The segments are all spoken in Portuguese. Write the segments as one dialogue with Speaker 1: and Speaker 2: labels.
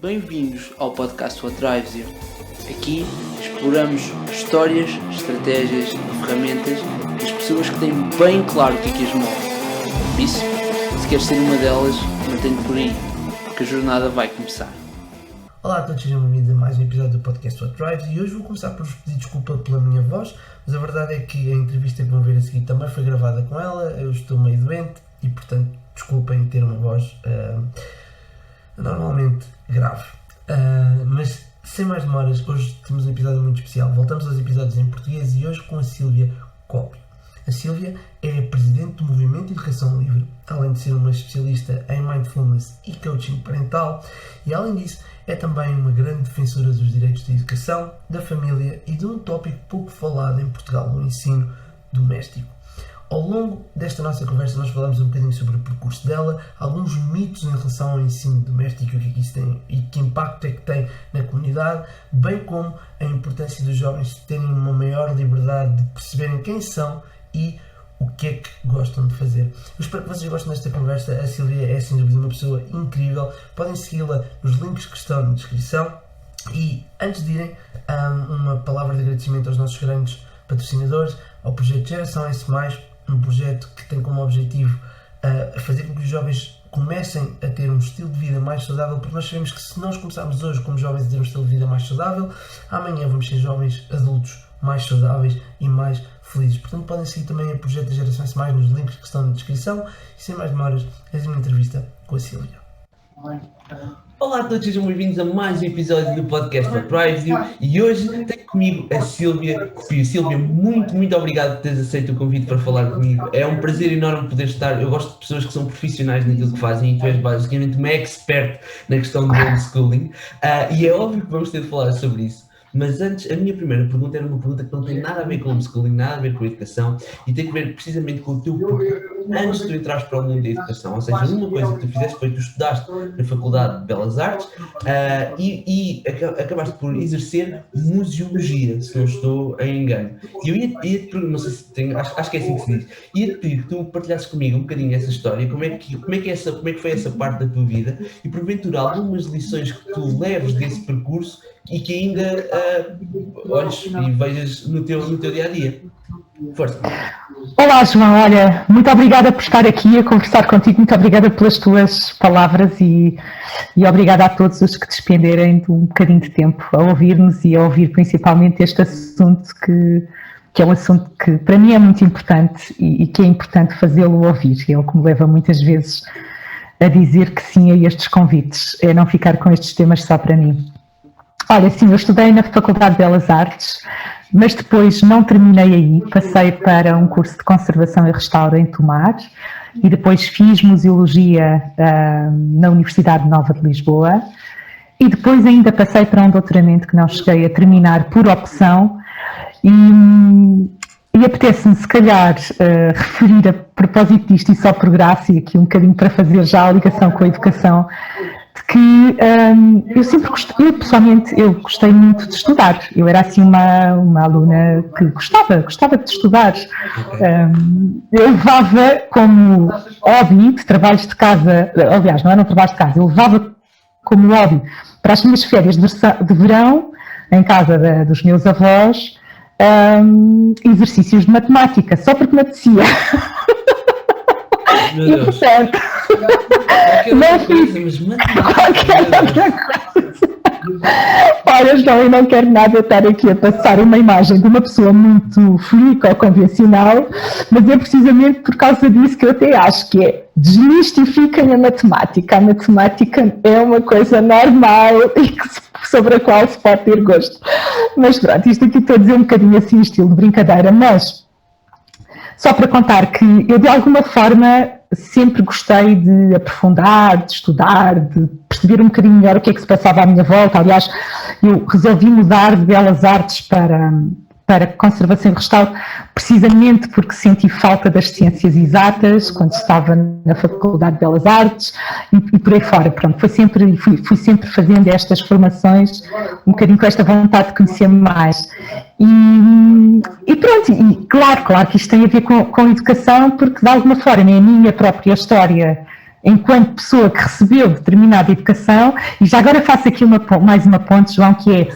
Speaker 1: Bem-vindos ao podcast What Drives You. Aqui exploramos histórias, estratégias e ferramentas das pessoas que têm bem claro o que as move. Por isso, se queres ser uma delas, mantém-te por aí, porque a jornada vai começar.
Speaker 2: Olá a todos, sejam bem-vindos a mais um episódio do podcast What Drives e hoje vou começar por vos pedir desculpa pela minha voz, mas a verdade é que a entrevista que vão ver a seguir também foi gravada com ela, eu estou meio doente e portanto desculpem ter uma voz normalmente grave. Mas sem mais demoras, hoje temos um episódio muito especial, voltamos aos episódios em português e hoje com a Sílvia Coppi. A Sílvia é presidente do Movimento Educação Livre, além de ser uma especialista em mindfulness e coaching parental e além disso é também uma grande defensora dos direitos de educação, da família e de um tópico pouco falado em Portugal, o ensino doméstico. Ao longo desta nossa conversa nós falamos um bocadinho sobre o percurso dela, alguns mitos em relação ao ensino doméstico, o que é que isso tem e que impacto é que tem na comunidade, bem como a importância dos jovens terem uma maior liberdade de perceberem quem são e o que é que gostam de fazer. Eu espero que vocês gostem desta conversa. A Sílvia é sem dúvida uma pessoa incrível, podem segui-la nos links que estão na descrição e antes de irem, uma palavra de agradecimento aos nossos grandes patrocinadores, ao projeto Geração S+, um projeto que tem como objetivo fazer com que os jovens comecem a ter um estilo de vida mais saudável, porque nós sabemos que se nós começarmos hoje como jovens a ter um estilo de vida mais saudável, amanhã vamos ser jovens adultos mais saudáveis e mais felizes. Portanto, podem seguir também o projeto da Geração S+, nos links que estão na descrição. E sem mais demoras, eis a minha entrevista com a Sílvia.
Speaker 3: Olá a todos, sejam bem-vindos a mais um episódio do podcast What Drives You e hoje tenho comigo a Sílvia Coppi. Sílvia, muito obrigado por teres aceito o convite para falar comigo. É um prazer enorme poder estar. Eu gosto de pessoas que são profissionais naquilo que fazem e tu és basicamente uma expert na questão do homeschooling e é óbvio que vamos ter de falar sobre isso. Mas antes, a minha primeira pergunta era uma pergunta que não tem nada a ver com o homeschooling, nada a ver com a educação e tem a ver precisamente com o teu percurso antes de tu entrares para o mundo da educação. Ou seja, uma coisa que tu fizeste foi que tu estudaste na Faculdade de Belas Artes e acabaste por exercer museologia, se não estou em engano. E eu ia-te perguntar, não sei se tenho, acho que é assim que se diz, ia-te pedir que tu partilhasses comigo um bocadinho essa história, como é que foi essa parte da tua vida e porventura algumas lições que tu leves desse percurso e que ainda olhes e vejas no teu dia-a-dia. Força!
Speaker 4: Olá João, olha, muito obrigada por estar aqui a conversar contigo, muito obrigada pelas tuas palavras e obrigada a todos os que despenderem de um bocadinho de tempo a ouvir-nos e a ouvir principalmente este assunto que é um assunto que para mim é muito importante e que é importante fazê-lo ouvir. É o que me leva muitas vezes a dizer que sim a estes convites, é não ficar com estes temas só para mim. Olha, sim, eu estudei na Faculdade de Belas Artes, mas depois não terminei aí, passei para um curso de Conservação e Restauro em Tomar e depois fiz Museologia na Universidade Nova de Lisboa e depois ainda passei para um doutoramento que não cheguei a terminar por opção e apetece-me se calhar referir a propósito disto e só por graça e aqui um bocadinho para fazer já a ligação com a educação, que eu sempre gostei, eu gostei muito de estudar, eu era assim uma aluna que gostava de estudar, eu levava como hobby de trabalhos de casa, aliás não eram trabalhos de casa, eu levava como hobby para as minhas férias de verão, em casa dos meus avós, exercícios de matemática, só porque me apetecia.
Speaker 3: Meu Deus.
Speaker 4: E portanto, não fiz qualquer outra coisa. Olha, João, eu não quero nada estar aqui a passar uma imagem de uma pessoa muito freak ou convencional, mas é precisamente por causa disso que eu até acho que é desmistifiquem a matemática. A matemática é uma coisa normal e sobre a qual se pode ter gosto. Mas pronto, isto aqui estou a dizer um bocadinho assim, estilo de brincadeira, mas só para contar que eu de alguma forma sempre gostei de aprofundar, de estudar, de perceber um bocadinho melhor o que é que se passava à minha volta. Aliás, eu resolvi mudar de Belas Artes para Conservação e Restauro precisamente porque senti falta das ciências exatas quando estava na Faculdade de Belas Artes e por aí fora. Pronto, fui sempre fazendo estas formações um bocadinho com esta vontade de conhecer mais. E pronto, e claro que isto tem a ver com a educação, porque de alguma forma é a minha própria história enquanto pessoa que recebeu determinada educação, e já agora faço aqui mais uma ponte, João, que é,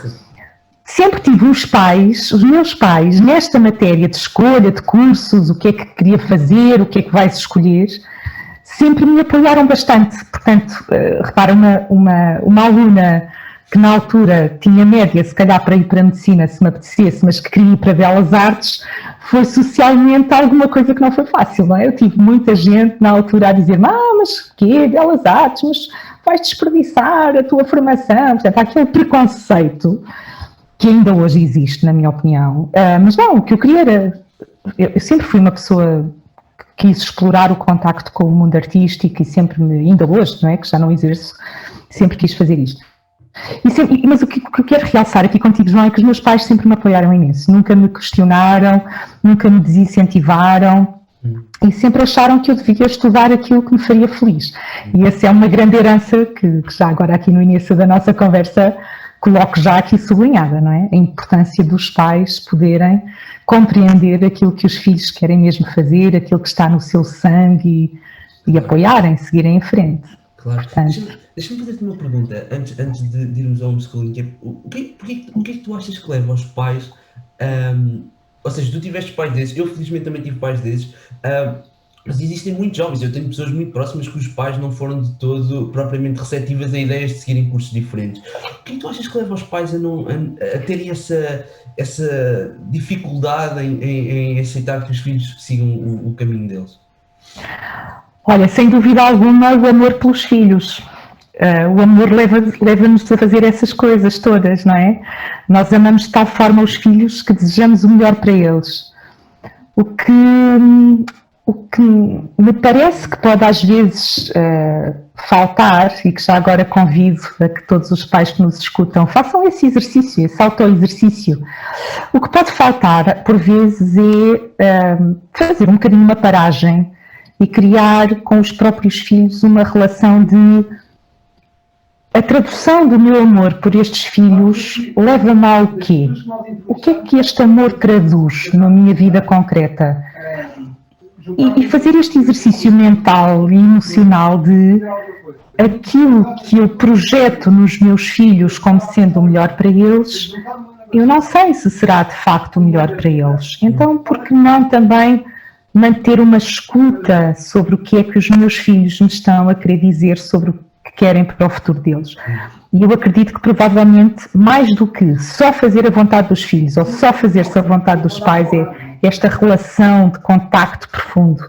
Speaker 4: sempre tive os meus pais, nesta matéria de escolha de cursos, o que é que queria fazer, o que é que vais escolher, sempre me apoiaram bastante. Portanto, repara, uma aluna que na altura tinha média, se calhar para ir para a medicina, se me apetecesse, mas que queria ir para Belas Artes, foi socialmente alguma coisa que não foi fácil, não é? Eu tive muita gente na altura a dizer, mas quê, Belas Artes, mas vais desperdiçar a tua formação. Portanto, há aquele preconceito que ainda hoje existe, na minha opinião. Mas não, o que eu queria era... Eu sempre fui uma pessoa que quis explorar o contacto com o mundo artístico e sempre ainda hoje, não é? Que já não exerço, sempre quis fazer isto. Mas o que eu quero realçar aqui contigo, João, é que os meus pais sempre me apoiaram imenso, nunca me questionaram, nunca me desincentivaram e sempre acharam que eu devia estudar aquilo que me faria feliz. E essa é uma grande herança que já agora aqui no início da nossa conversa coloco já aqui sublinhada, não é? A importância dos pais poderem compreender aquilo que os filhos querem mesmo fazer, aquilo que está no seu sangue e apoiarem, seguirem em frente.
Speaker 3: Claro. Deixa-me fazer-te uma pergunta, antes de irmos ao homeschooling, que é, o que é que tu achas que leva os pais, ou seja, tu tiveste pais desses, eu felizmente também tive pais desses, mas existem muitos jovens, eu tenho pessoas muito próximas que os pais não foram de todo propriamente receptivas a ideias de seguirem cursos diferentes. O que é que tu achas que leva os pais a terem essa dificuldade em aceitar que os filhos sigam o caminho deles?
Speaker 4: Olha, sem dúvida alguma, o amor pelos filhos. O amor leva-nos a fazer essas coisas todas, não é? Nós amamos de tal forma os filhos que desejamos o melhor para eles. O que me parece que pode às vezes faltar, e que já agora convido a que todos os pais que nos escutam façam esse exercício, esse auto-exercício. O que pode faltar, por vezes, é fazer um bocadinho uma paragem e criar com os próprios filhos uma relação de... A tradução do meu amor por estes filhos leva-me ao quê? O que é que este amor traduz na minha vida concreta? E fazer este exercício mental e emocional de aquilo que eu projeto nos meus filhos como sendo o melhor para eles, eu não sei se será de facto o melhor para eles. Então, por que não também manter uma escuta sobre o que é que os meus filhos me estão a querer dizer sobre o que querem para o futuro deles? E eu acredito que provavelmente mais do que só fazer a vontade dos filhos ou só fazer-se a vontade dos pais é esta relação de contacto profundo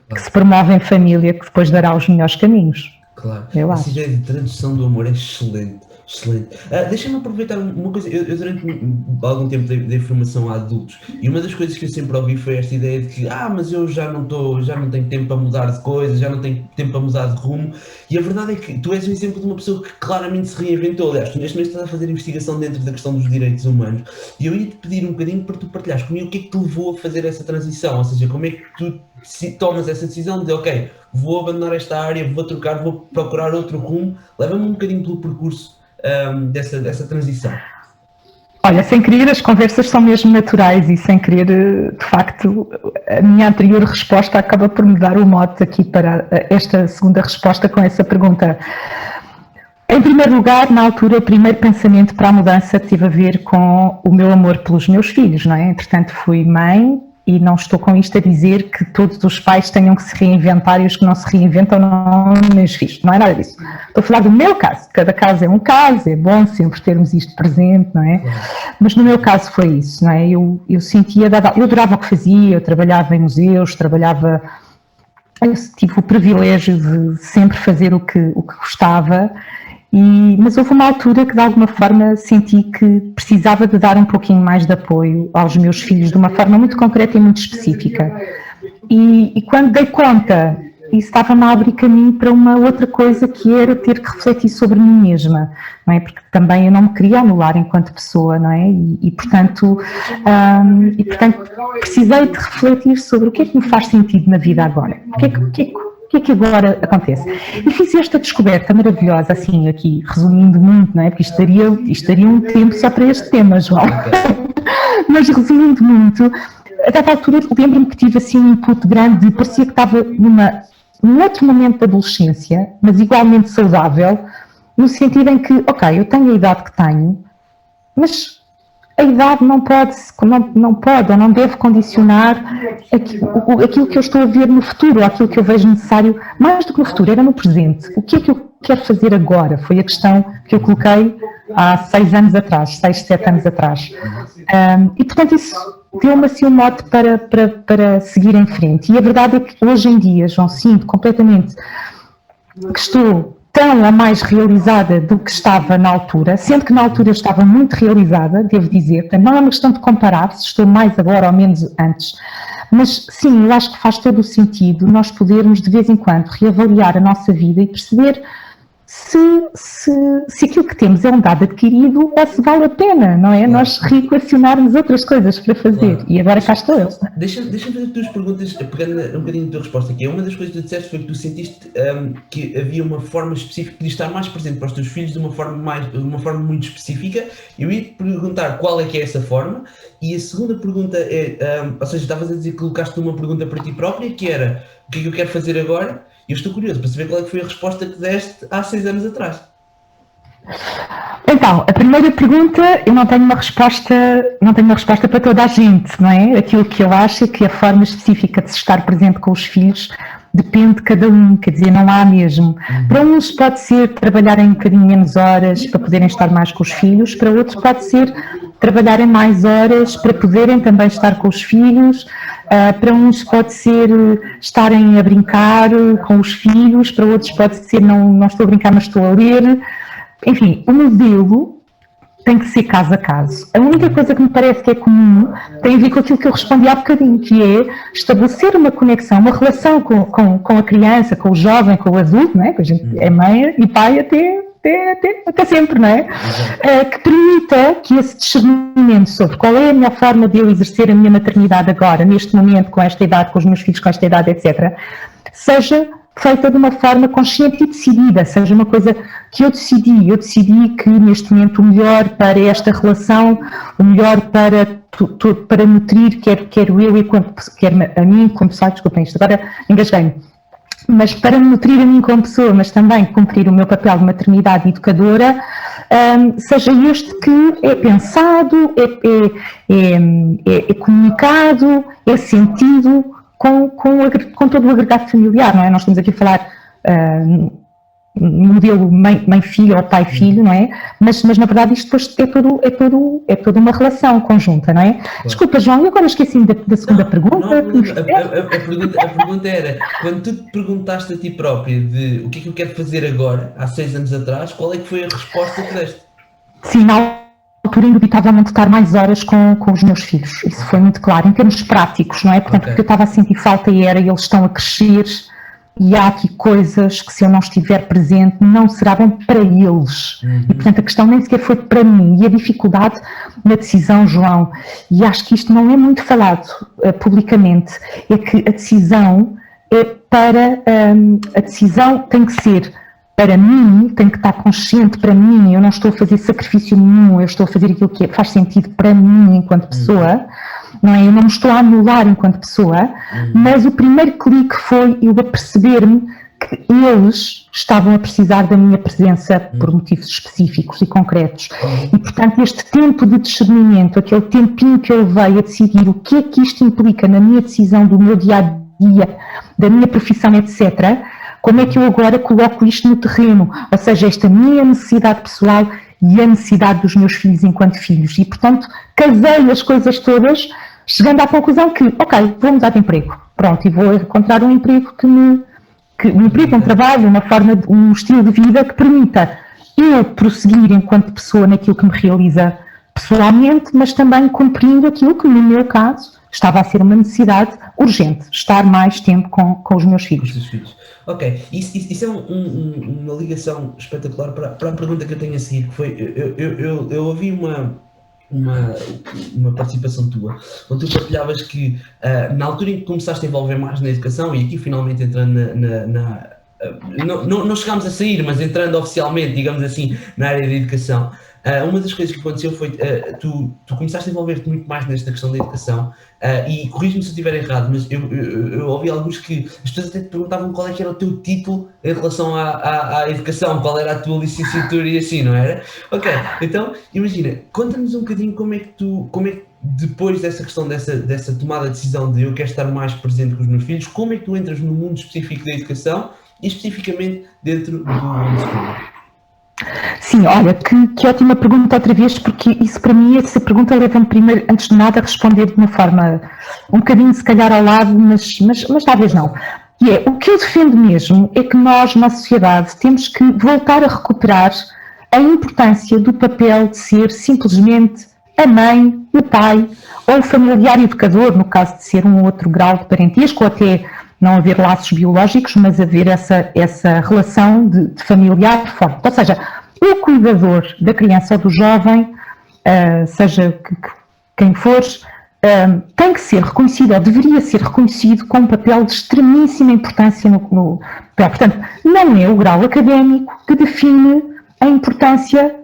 Speaker 4: que se promove em família, que depois dará os melhores caminhos.
Speaker 3: Claro,
Speaker 4: essa
Speaker 3: ideia de tradução do amor é excelente. Deixa-me aproveitar uma coisa. Eu durante algum tempo dei formação a adultos e uma das coisas que eu sempre ouvi foi esta ideia de que mas eu já não tenho tempo para mudar de coisas, já não tenho tempo para mudar de rumo, e a verdade é que tu és um exemplo de uma pessoa que claramente se reinventou. Aliás, tu neste momento estás a fazer investigação dentro da questão dos direitos humanos e eu ia-te pedir um bocadinho para tu partilhares comigo o que é que te levou a fazer essa transição, ou seja, como é que tu tomas essa decisão de ok, vou abandonar esta área, vou trocar, vou procurar outro rumo. Leva-me um bocadinho pelo percurso dessa transição.
Speaker 4: Olha, sem querer, as conversas são mesmo naturais e sem querer, de facto, a minha anterior resposta acaba por me dar o mote aqui para esta segunda resposta com essa pergunta. Em primeiro lugar, na altura, o primeiro pensamento para a mudança teve a ver com o meu amor pelos meus filhos, não é? Entretanto, fui mãe e não estou com isto a dizer que todos os pais tenham que se reinventar e os que não se reinventam não meus filhos, não é nada disso. Estou a falar do meu caso, cada caso é um caso, é bom sempre termos isto presente, não é? Mas no meu caso foi isso, não é? Eu sentia, eu adorava o que fazia, eu trabalhava em museus, eu tive o privilégio de sempre fazer o que gostava. Mas houve uma altura que de alguma forma senti que precisava de dar um pouquinho mais de apoio aos meus filhos de uma forma muito concreta e muito específica. E quando dei conta, isso estava-me a abrir caminho para uma outra coisa, que era ter que refletir sobre mim mesma, não é? Porque também eu não me queria anular enquanto pessoa, não é? Portanto, precisei de refletir sobre o que é que me faz sentido na vida agora. O que é que agora acontece? E fiz esta descoberta maravilhosa, assim, aqui, resumindo muito, não é? Porque isto daria um tempo só para este tema, João. Mas resumindo muito, a dada altura lembro-me que tive assim um input grande, parecia que estava num outro momento da adolescência, mas igualmente saudável, no sentido em que, ok, eu tenho a idade que tenho, mas a idade não pode ou não deve condicionar aquilo que eu estou a ver no futuro, ou aquilo que eu vejo necessário, mais do que no futuro, era no presente. O que é que eu quero fazer agora? Foi a questão que eu coloquei há 6 anos atrás, 6, 7 anos atrás. E, portanto, isso deu-me assim um mote para seguir em frente. E a verdade é que hoje em dia, João, sinto completamente que estou tão a mais realizada do que estava na altura, sendo que na altura eu estava muito realizada, devo dizer. Portanto, não é uma questão de comparar se estou mais agora ou menos antes. Mas sim, eu acho que faz todo o sentido nós podermos de vez em quando reavaliar a nossa vida e perceber se aquilo que temos é um dado adquirido ou se vale a pena, não é? Claro. Nós reequacionarmos outras coisas para fazer. Claro. E agora cá estou eu.
Speaker 3: Deixa-me fazer duas perguntas, pegando um bocadinho da tua resposta aqui. Uma das coisas que tu disseste foi que tu sentiste que havia uma forma específica de estar mais presente para os teus filhos de uma forma muito específica. Eu ia te perguntar qual é que é essa forma, e a segunda pergunta é, ou seja, estavas a dizer que colocaste uma pergunta para ti própria, que era, o que é que eu quero fazer agora? E eu estou curioso para saber qual é que foi a resposta que deste há 6 anos atrás.
Speaker 4: Então, a primeira pergunta, eu não tenho uma resposta para toda a gente, não é? Aquilo que eu acho é que a forma específica de se estar presente com os filhos depende de cada um, quer dizer, não há mesmo. Para uns pode ser trabalharem um bocadinho menos horas para poderem estar mais com os filhos, para outros pode ser trabalharem mais horas para poderem também estar com os filhos. Para uns pode ser estarem a brincar com os filhos, para outros pode ser não estou a brincar, mas estou a ler. Enfim, o modelo tem que ser caso a caso. A única coisa que me parece que é comum tem a ver com aquilo que eu respondi há bocadinho, que é estabelecer uma conexão, uma relação com a criança, com o jovem, com o adulto, não é? Que a gente é mãe e pai até sempre, não é? Que permita que esse discernimento sobre qual é a melhor forma de eu exercer a minha maternidade agora, neste momento, com esta idade, com os meus filhos com esta idade, etc., seja feita de uma forma consciente e decidida, seja uma coisa que eu decidi que neste momento o melhor para esta relação, o melhor para nutrir, quer a mim como pessoa, desculpem isto, agora engasguei-me, mas para me nutrir a mim como pessoa, mas também cumprir o meu papel de maternidade educadora, seja este que é pensado, é comunicado, é sentido com todo o agregado familiar, não é? Nós estamos aqui a falar modelo mãe-filho ou pai-filho, não é? Mas na verdade isto depois é toda uma relação conjunta, não é? Claro. Desculpa, João, eu agora esqueci da segunda pergunta.
Speaker 3: A pergunta era, quando tu te perguntaste a ti própria de o que é que eu quero fazer agora, há 6 anos atrás, qual é que foi a resposta que deste?
Speaker 4: Sim, na altura, indubitavelmente, estar mais horas com os meus filhos. Isso foi muito claro, em termos práticos, não é? Portanto, okay. Porque eu estava a sentir falta e eles estão a crescer e há aqui coisas que, se eu não estiver presente, não será bom para eles. E, portanto, a questão nem sequer foi para mim. E a dificuldade na decisão, João, e acho que isto não é muito falado publicamente, é que a decisão a decisão tem que ser para mim, tenho que estar consciente para mim, eu não estou a fazer sacrifício nenhum, eu estou a fazer aquilo que faz sentido para mim enquanto pessoa, não é? Eu não me estou a anular enquanto pessoa, mas o primeiro clique foi eu a perceber-me que eles estavam a precisar da minha presença por motivos específicos e concretos. E, portanto, este tempo de discernimento, aquele tempinho que eu levei a decidir o que é que isto implica na minha decisão do meu dia-a-dia, da minha profissão, etc., como é que eu agora coloco isto no terreno? Ou seja, esta minha necessidade pessoal e a necessidade dos meus filhos enquanto filhos. E, portanto, casei as coisas todas, chegando à conclusão que, ok, vou mudar de emprego. Pronto, e vou encontrar um emprego um trabalho, um estilo de vida que permita eu prosseguir enquanto pessoa naquilo que me realiza pessoalmente, mas também cumprindo aquilo que, no meu caso, estava a ser uma necessidade urgente, estar mais tempo com os meus filhos.
Speaker 3: Com os filhos. Ok, isso é uma ligação espetacular para a pergunta que eu tenho a seguir, que foi, eu ouvi uma participação tua, onde tu partilhavas que na altura em que começaste a envolver mais na educação, e aqui finalmente entrando não chegámos a sair, mas entrando oficialmente, digamos assim, na área da educação, uma das coisas que aconteceu foi, tu começaste a envolver-te muito mais nesta questão da educação, e corrijo-me se eu estiver errado, mas eu ouvi alguns que as pessoas até te perguntavam qual é que era o teu título em relação à educação, qual era a tua licenciatura e assim, não era? Ok, então, imagina, conta-nos um bocadinho como é que depois dessa questão, dessa tomada de decisão de eu quero estar mais presente com os meus filhos, como é que tu entras no mundo específico da educação e especificamente dentro do homeschooling?
Speaker 4: Sim, olha, que ótima pergunta outra vez, porque isso para mim, essa pergunta leva-me primeiro, antes de nada, a responder de uma forma um bocadinho se calhar ao lado, mas talvez não. E o que eu defendo mesmo é que nós, na sociedade, temos que voltar a recuperar a importância do papel de ser simplesmente a mãe, o pai ou o familiar educador, no caso de ser um ou outro grau de parentesco, ou até não haver laços biológicos, mas haver essa relação de familiar forte. Ou seja, o cuidador da criança ou do jovem, seja quem for, tem que ser reconhecido, ou deveria ser reconhecido, com um papel de extremíssima importância no portanto, não é o grau académico que define a importância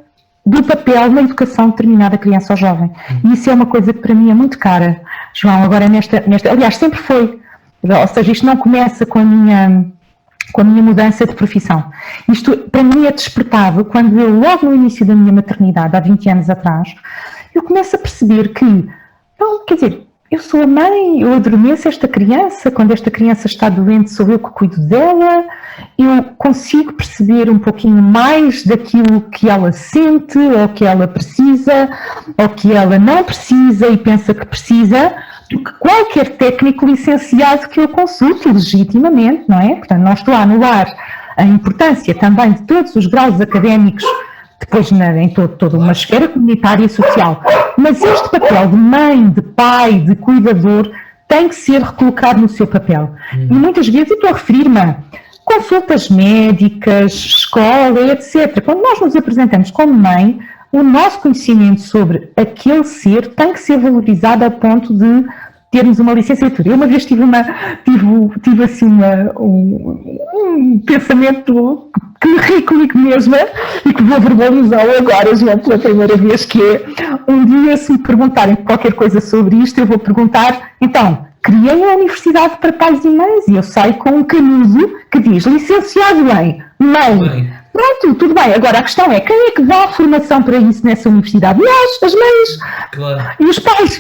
Speaker 4: do papel na educação de determinada criança ou jovem. E isso é uma coisa que para mim é muito cara, João, agora aliás, sempre foi. Ou seja, isto não começa com a minha mudança de profissão. Isto, para mim, é despertado quando eu, logo no início da minha maternidade, há 20 anos atrás, eu começo a perceber que, não, quer dizer, eu sou a mãe, eu adormeço esta criança, quando esta criança está doente sou eu que cuido dela, eu consigo perceber um pouquinho mais daquilo que ela sente, ou que ela precisa, ou que ela não precisa e pensa que precisa, do que qualquer técnico licenciado que eu consulte legitimamente, não é? Portanto, não estou a anular a importância também de todos os graus académicos, depois em toda uma esfera comunitária e social. Mas este papel de mãe, de pai, de cuidador, tem que ser recolocado no seu papel. E muitas vezes, eu estou a referir-me a consultas médicas, escola, etc. Quando nós nos apresentamos como mãe, o nosso conhecimento sobre aquele ser tem que ser valorizado a ponto de termos uma licenciatura. Eu uma vez tive assim um pensamento que me ri comigo mesma e que vou verbalizá-lo agora, João, pela primeira vez, que é, um dia se me perguntarem qualquer coisa sobre isto, eu vou perguntar, então, criei a universidade para pais e mães e eu saio com um canudo que diz licenciado em mãe. Pronto, tudo bem. Agora a questão é, quem é que dá a formação para isso nessa universidade? Nós, as mães, claro. E os pais.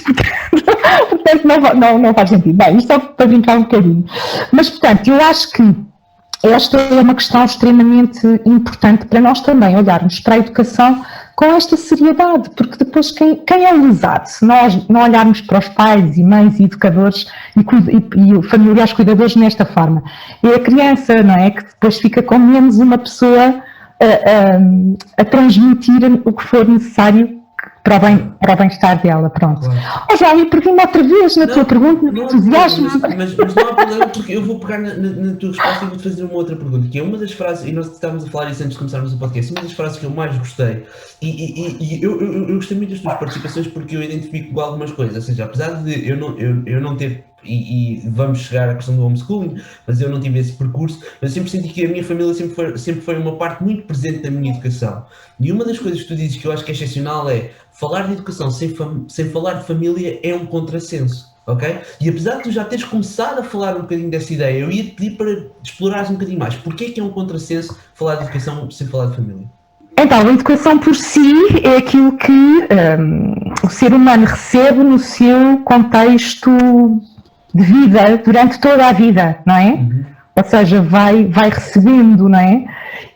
Speaker 4: Portanto, não faz sentido. Bem, isto só para brincar um bocadinho. Mas, portanto, eu acho que esta é uma questão extremamente importante para nós também olharmos para a educação com esta seriedade, porque depois quem é o lesado, se nós não olharmos para os pais e mães e educadores e familiares cuidadores nesta forma, é a criança, não é, que depois fica com menos uma pessoa a transmitir o que for necessário para o bem-estar dela, pronto. Claro. Já me perdi-me outra vez na tua pergunta, no entusiasmo.
Speaker 3: Mas não há problema, porque eu vou pegar na tua resposta e vou-te fazer uma outra pergunta, que é uma das frases, e nós estávamos a falar isso antes de começarmos o podcast, uma das frases que eu mais gostei, e eu gostei muito das tuas participações porque eu identifico algumas coisas, ou seja, apesar de eu não ter, e vamos chegar à questão do homeschooling, mas eu não tive esse percurso, mas eu sempre senti que a minha família sempre foi uma parte muito presente da minha educação. E uma das coisas que tu dizes que eu acho que é excepcional é falar de educação sem falar de família é um contrassenso, ok? E apesar de tu já teres começado a falar um bocadinho dessa ideia, eu ia te pedir para explorares um bocadinho mais. Porquê que é um contrassenso falar de educação sem falar de família?
Speaker 4: Então, a educação por si é aquilo que o ser humano recebe no seu contexto de vida, durante toda a vida, não é? Uhum. Ou seja, vai recebendo, não é?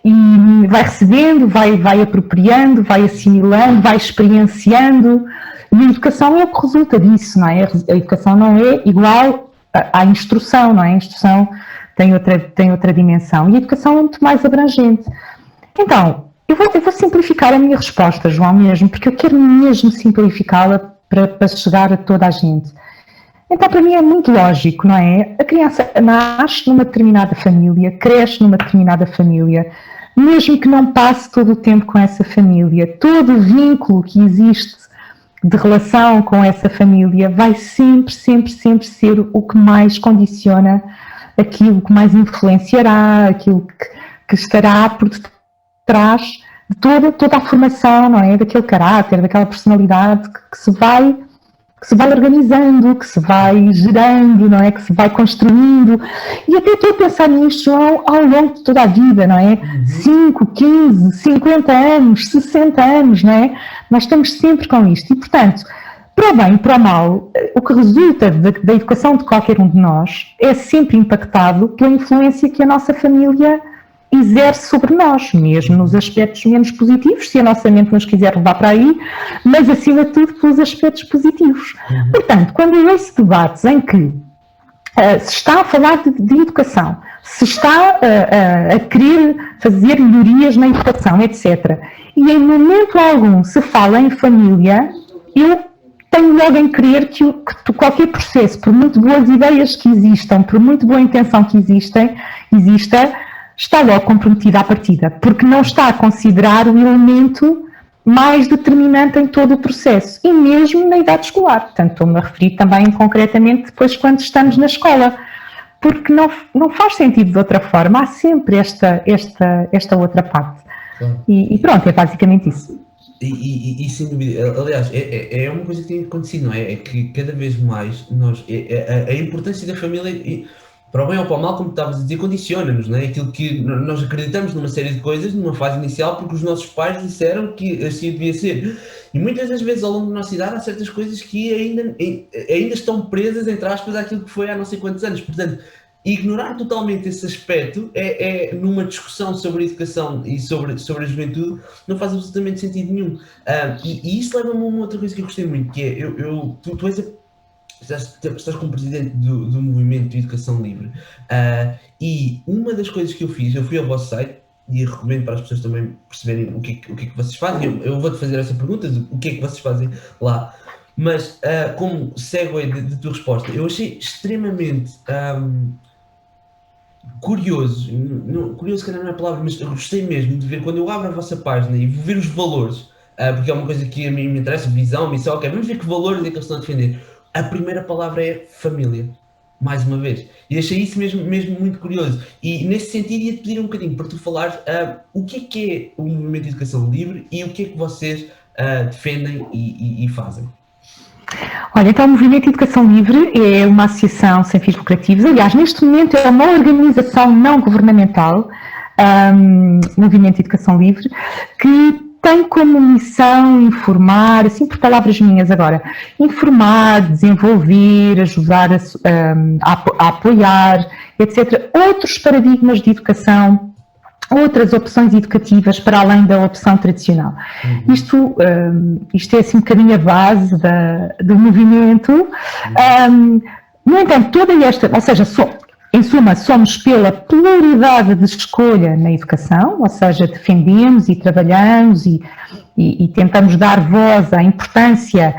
Speaker 4: E vai recebendo, vai apropriando, vai assimilando, vai experienciando, e a educação é o que resulta disso, não é? A educação não é igual à instrução, não é? A instrução tem outra dimensão, e a educação é muito mais abrangente. Então, eu vou simplificar a minha resposta, João, mesmo, porque eu quero mesmo simplificá-la para chegar a toda a gente. Então, para mim é muito lógico, não é? A criança nasce numa determinada família, cresce numa determinada família, mesmo que não passe todo o tempo com essa família, todo o vínculo que existe de relação com essa família vai sempre ser o que mais condiciona aquilo que mais influenciará, aquilo que estará por detrás de toda a formação, não é? Daquele caráter, daquela personalidade que se vai organizando, que se vai gerando, não é? Que se vai construindo. E até estou a pensar nisto, João, ao longo de toda a vida, não é? 5, 15, 50 anos, 60 anos, não é? Nós estamos sempre com isto. E, portanto, para o bem e para o mal, o que resulta da educação de qualquer um de nós é sempre impactado pela influência que a nossa família exerce sobre nós, mesmo nos aspectos menos positivos, se a nossa mente nos quiser levar para aí, mas acima de tudo pelos aspectos positivos. Portanto, quando eu ouço debates em que se está a falar de educação, se está a querer fazer melhorias na educação, etc., e em momento algum se fala em família, eu tenho logo em crer que qualquer processo, por muito boas ideias que existam, por muito boa intenção que exista, está logo comprometida à partida, porque não está a considerar o elemento mais determinante em todo o processo, e mesmo na idade escolar. Portanto, estou-me a referir também concretamente depois quando estamos na escola, porque não faz sentido de outra forma, há sempre esta outra parte.
Speaker 3: Claro.
Speaker 4: E pronto, é basicamente isso.
Speaker 3: E sem dúvida, aliás, é uma coisa que tem acontecido, não é? É que cada vez mais a importância da família, para o bem ou para o mal, como estavas a dizer, condiciona-nos, não é? Aquilo que nós acreditamos numa série de coisas, numa fase inicial, porque os nossos pais disseram que assim devia ser. E muitas das vezes, ao longo da nossa idade, há certas coisas que ainda estão presas, entre aspas, àquilo que foi há não sei quantos anos. Portanto, ignorar totalmente esse aspecto numa discussão sobre a educação e sobre a juventude, não faz absolutamente sentido nenhum. E isso leva-me a uma outra coisa que eu gostei muito, que é, tu estás como presidente do movimento de educação livre, e uma das coisas que eu fui ao vosso site, e recomendo para as pessoas também perceberem o que é que vocês fazem. Eu vou-te fazer essa pergunta, o que é que vocês fazem lá, mas como segue de tua resposta, eu achei extremamente curioso, curioso que não é a palavra, mas eu gostei mesmo de ver, quando eu abro a vossa página e vou ver os valores, porque é uma coisa que a mim me interessa, visão, missão, ok, vamos ver que valores é que eles estão a defender. A primeira palavra é família, mais uma vez, e achei isso mesmo muito curioso, e nesse sentido ia-te pedir um bocadinho para tu falares o que é o movimento de educação livre e o que é que vocês defendem e fazem.
Speaker 4: Olha, então o Movimento de Educação Livre é uma associação sem fins lucrativos, aliás, neste momento é uma organização não governamental, Movimento de Educação Livre, que tem como missão informar, assim por palavras minhas agora, informar, desenvolver, ajudar a apoiar, etc., outros paradigmas de educação, outras opções educativas para além da opção tradicional. Isto é assim um bocadinho a base do movimento. No entanto, toda esta, ou seja, em suma, somos pela pluralidade de escolha na educação, ou seja, defendemos e trabalhamos e tentamos dar voz à importância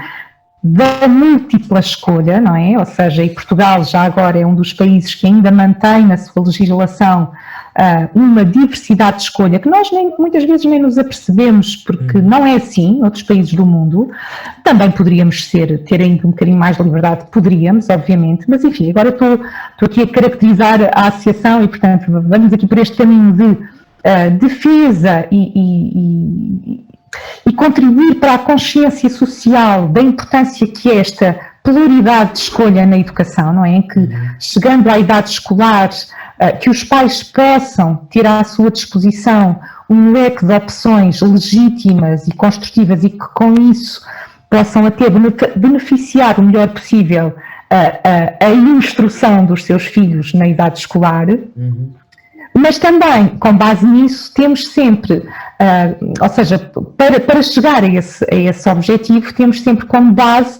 Speaker 4: da múltipla escolha, não é? Ou seja, e Portugal já agora é um dos países que ainda mantém na sua legislação uma diversidade de escolha que nós muitas vezes nem nos apercebemos, porque não é assim noutros países do mundo. Também poderíamos ter ainda um bocadinho mais de liberdade, poderíamos, obviamente, mas enfim, agora estou aqui a caracterizar a associação e, portanto, vamos aqui por este caminho de defesa e contribuir para a consciência social da importância que é esta pluralidade de escolha na educação, não é? Em que, chegando à idade escolar, que os pais possam ter à sua disposição um leque de opções legítimas e construtivas e que com isso possam até beneficiar o melhor possível a instrução dos seus filhos na idade escolar. Mas também, com base nisso, temos sempre, ou seja, para chegar a esse objetivo, temos sempre como base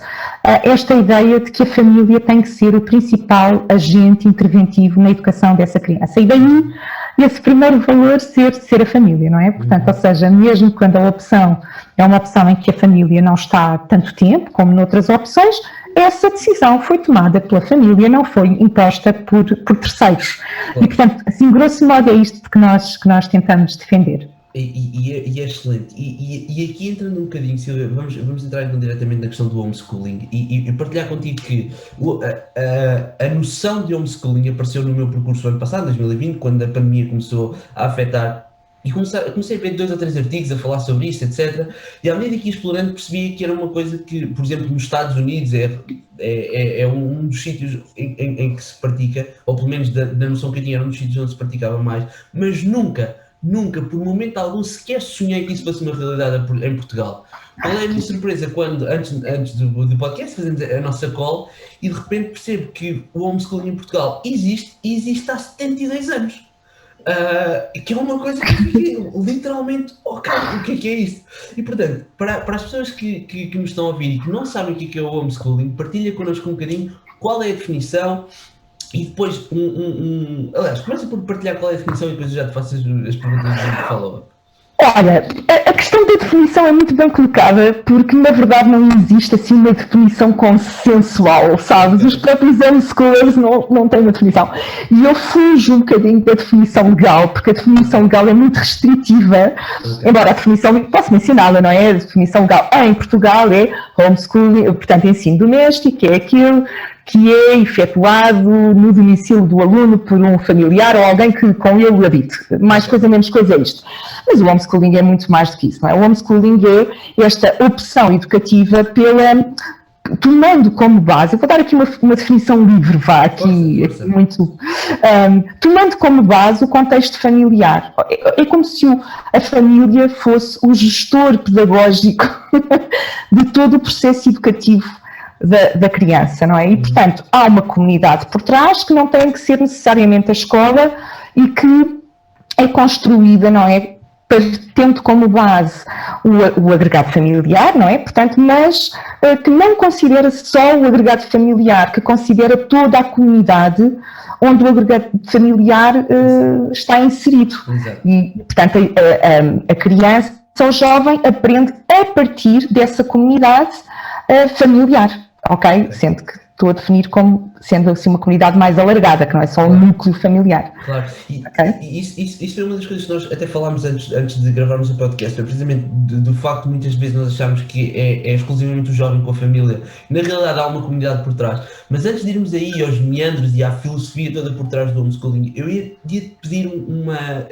Speaker 4: esta ideia de que a família tem que ser o principal agente interventivo na educação dessa criança. E daí, esse primeiro valor ser a família, não é? Portanto, ou seja, mesmo quando a opção é uma opção em que a família não está há tanto tempo, como noutras opções, essa decisão foi tomada pela família, não foi imposta por terceiros. E, portanto, assim, grosso modo, é isto que nós tentamos defender.
Speaker 3: E é excelente. E aqui entrando um bocadinho, Silvia, vamos entrar então diretamente na questão do homeschooling e partilhar contigo que a noção de homeschooling apareceu no meu percurso ano passado, 2020, quando a pandemia começou a afetar. E comecei a ver 2 ou 3 artigos a falar sobre isto, etc. E à medida que ia explorando percebi que era uma coisa que, por exemplo, nos Estados Unidos é um dos sítios em que se pratica, ou pelo menos da noção que eu tinha, era um dos sítios onde se praticava mais, mas nunca, por momento algum, sequer sonhei que isso fosse uma realidade em Portugal. Qual é a minha surpresa quando, antes do podcast, fazemos a nossa call e de repente percebo que o homeschooling em Portugal existe há 72 anos. Que é uma coisa que fiquei literalmente, ok, o que é isso? E portanto, para as pessoas que nos estão a ouvir e que não sabem o que é o homeschooling, partilha connosco um bocadinho qual é a definição e depois aliás, começa por partilhar qual é a definição e depois eu já te faço as perguntas do follow-up.
Speaker 4: Olha, a questão da definição é muito bem colocada, porque na verdade não existe assim uma definição consensual, sabes? Os próprios homeschoolers não têm uma definição. E eu fujo um bocadinho da definição legal, porque a definição legal é muito restritiva, embora a definição, posso mencioná-la, não é? A definição legal em Portugal é homeschooling, portanto ensino doméstico, é aquilo que é efetuado no domicílio do aluno por um familiar ou alguém que com ele habite. Mais coisa, menos coisa é isto. Mas o homeschooling é muito mais do que isso, não é? O homeschooling é esta opção educativa tomando como base, eu vou dar aqui uma definição livre, aqui muito, tomando como base o contexto familiar. É como se a família fosse o gestor pedagógico de todo o processo educativo da criança, não é? E, portanto, há uma comunidade por trás que não tem que ser necessariamente a escola e que é construída, não é? Tendo como base o agregado familiar, não é? Portanto, mas que não considera só o agregado familiar, que considera toda a comunidade onde o agregado familiar está inserido. Exato. E, portanto, a criança, o jovem, aprende a partir dessa comunidade familiar. Ok? Sendo que estou a definir como sendo assim uma comunidade mais alargada, que não é só um núcleo familiar.
Speaker 3: Claro, e isso foi uma das coisas que nós até falámos antes de gravarmos o podcast, é precisamente do facto de muitas vezes nós achamos que é exclusivamente o jovem com a família. Na realidade há uma comunidade por trás. Mas antes de irmos aí aos meandros e à filosofia toda por trás do homeschooling, eu ia te pedir uma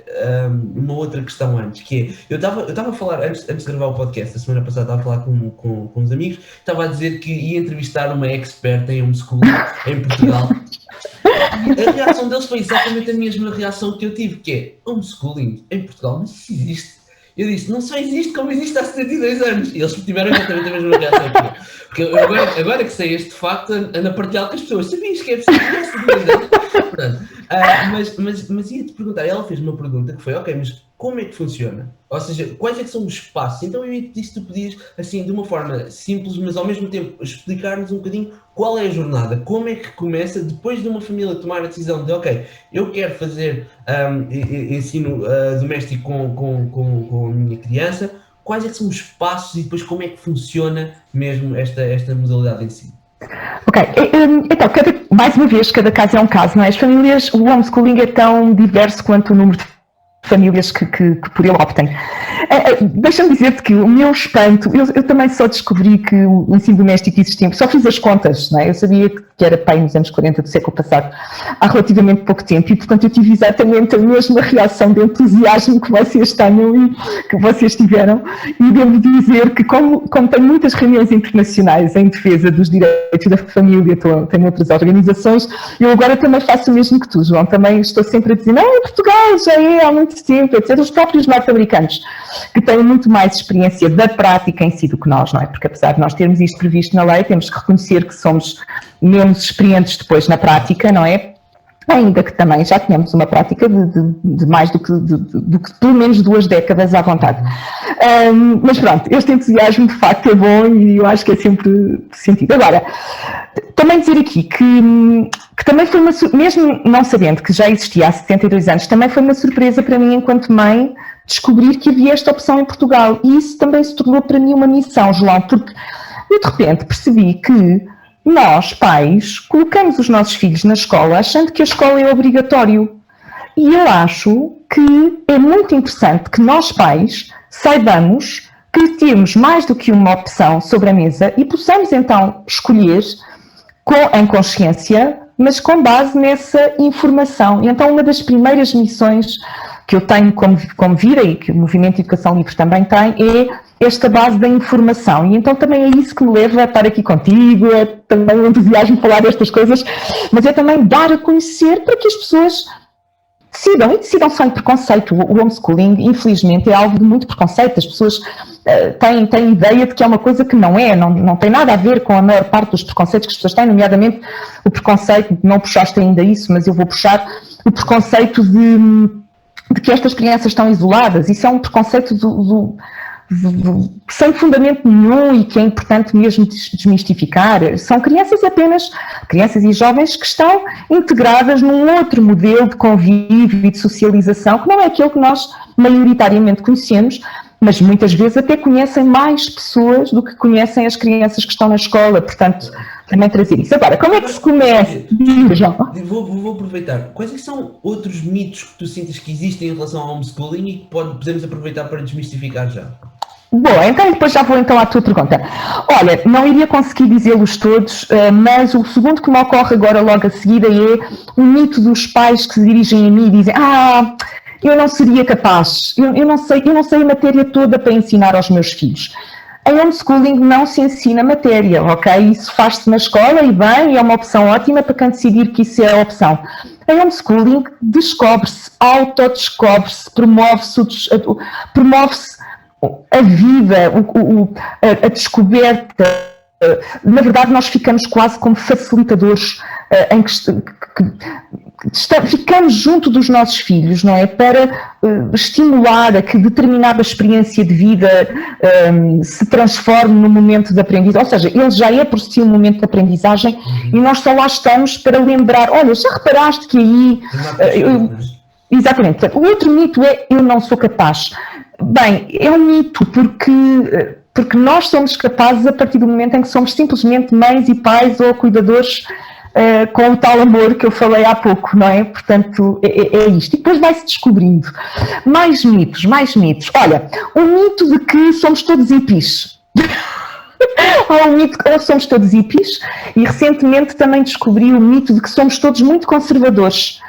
Speaker 3: outra questão antes, que é, eu estava a falar, antes de gravar o podcast, a semana passada estava a falar com uns amigos, estava a dizer que ia entrevistar uma expert em homeschooling em Portugal. E a reação deles foi exatamente a mesma reação que eu tive, que é homeschooling em Portugal, mas isso existe. Eu disse, não só existe como existe há 72 anos. E eles tiveram exatamente a mesma reação que eu. Porque eu agora que sei este facto, ando a partilhar com as pessoas. Sabias que é preciso há 72 anos? Mas ia-te perguntar, ela fez uma pergunta que foi, ok, mas como é que funciona? Ou seja, quais é que são os passos? Então eu ia-te dizer se tu podias, assim, de uma forma simples, mas ao mesmo tempo explicar-nos um bocadinho qual é a jornada, como é que começa depois de uma família tomar a decisão de, ok, eu quero fazer ensino doméstico com a minha criança, quais é que são os passos e depois como é que funciona mesmo esta modalidade de ensino?
Speaker 4: Ok, então, mais uma vez, cada caso é um caso, não é? As famílias, o homeschooling é tão diverso quanto o número de famílias que por ele optem. Deixa-me dizer-te que o meu espanto, eu também só descobri que o ensino doméstico existia, só fiz as contas, não é? Eu sabia que era pai nos anos 40 do século passado, há relativamente pouco tempo, e portanto eu tive exatamente a mesma reação de entusiasmo que vocês tenham e que vocês tiveram, e devo dizer que como tenho muitas reuniões internacionais em defesa dos direitos da família, tenho outras organizações, eu agora também faço o mesmo que tu, João, também estou sempre a dizer, não, em Portugal já é há muito tempo, etc. Os próprios norte-americanos, que têm muito mais experiência da prática em si do que nós, não é? Porque apesar de nós termos isto previsto na lei, temos que reconhecer que somos menos experientes depois na prática, não é? Ainda que também já tenhamos uma prática de mais do que pelo menos 2 décadas à vontade. Mas pronto, este entusiasmo de facto é bom e eu acho que é sempre sentido. Agora, também dizer aqui que também foi mesmo não sabendo que já existia há 72 anos, também foi uma surpresa para mim enquanto mãe descobrir que havia esta opção em Portugal. E isso também se tornou para mim uma missão, João, porque eu de repente percebi que nós, pais, colocamos os nossos filhos na escola achando que a escola é obrigatório. E eu acho que é muito interessante que nós pais saibamos que temos mais do que uma opção sobre a mesa e possamos então escolher em consciência, mas com base nessa informação. E então uma das primeiras missões que eu tenho como vida e que o Movimento de Educação Livre também tem é esta base da informação. E então também é isso que me leva a estar aqui contigo, é também um entusiasmo falar destas coisas, mas é também dar a conhecer para que as pessoas decidam sem preconceito. O homeschooling, infelizmente, é alvo de muito preconceito. As pessoas têm ideia de que é uma coisa que não é, não tem nada a ver com a maior parte dos preconceitos que as pessoas têm, nomeadamente o preconceito, não puxaste ainda isso, mas eu vou puxar, o preconceito de que estas crianças estão isoladas. Isso é um preconceito sem fundamento nenhum e que é importante mesmo desmistificar. São crianças e jovens que estão integradas num outro modelo de convívio e de socialização, que não é aquele que nós maioritariamente conhecemos, mas muitas vezes até conhecem mais pessoas do que conhecem as crianças que estão na escola, portanto, também trazer isso. Agora, como é que se começa?
Speaker 3: Vou aproveitar. Quais é que são outros mitos que tu sintas que existem em relação ao homeschooling e que podemos aproveitar para desmistificar já?
Speaker 4: Boa, então depois já vou então à tua pergunta. Olha, não iria conseguir dizê-los todos, mas o segundo que me ocorre agora logo a seguir é o mito dos pais que se dirigem a mim e dizem eu não seria capaz, eu não sei a matéria toda para ensinar aos meus filhos. Em homeschooling não se ensina matéria, ok? Isso faz-se na escola e bem, e é uma opção ótima para quem decidir que isso é a opção. Em homeschooling descobre-se, autodescobre-se, promove-se a vida, a descoberta. Na verdade, nós ficamos quase como facilitadores, ficamos junto dos nossos filhos, não é? Para estimular a que determinada experiência de vida se transforme num momento de aprendizagem. Ou seja, ele já é por si um momento de aprendizagem e nós só lá estamos para lembrar, olha, já reparaste que aí... Exatamente. Portanto, o outro mito é eu não sou capaz. Bem, é um mito porque nós somos capazes a partir do momento em que somos simplesmente mães e pais ou cuidadores com o tal amor que eu falei há pouco, não é? Portanto, é isto. E depois vai-se descobrindo. Mais mitos. Olha, o mito de que somos todos hippies. Há um mito que somos todos hippies e recentemente também descobri o mito de que somos todos muito conservadores.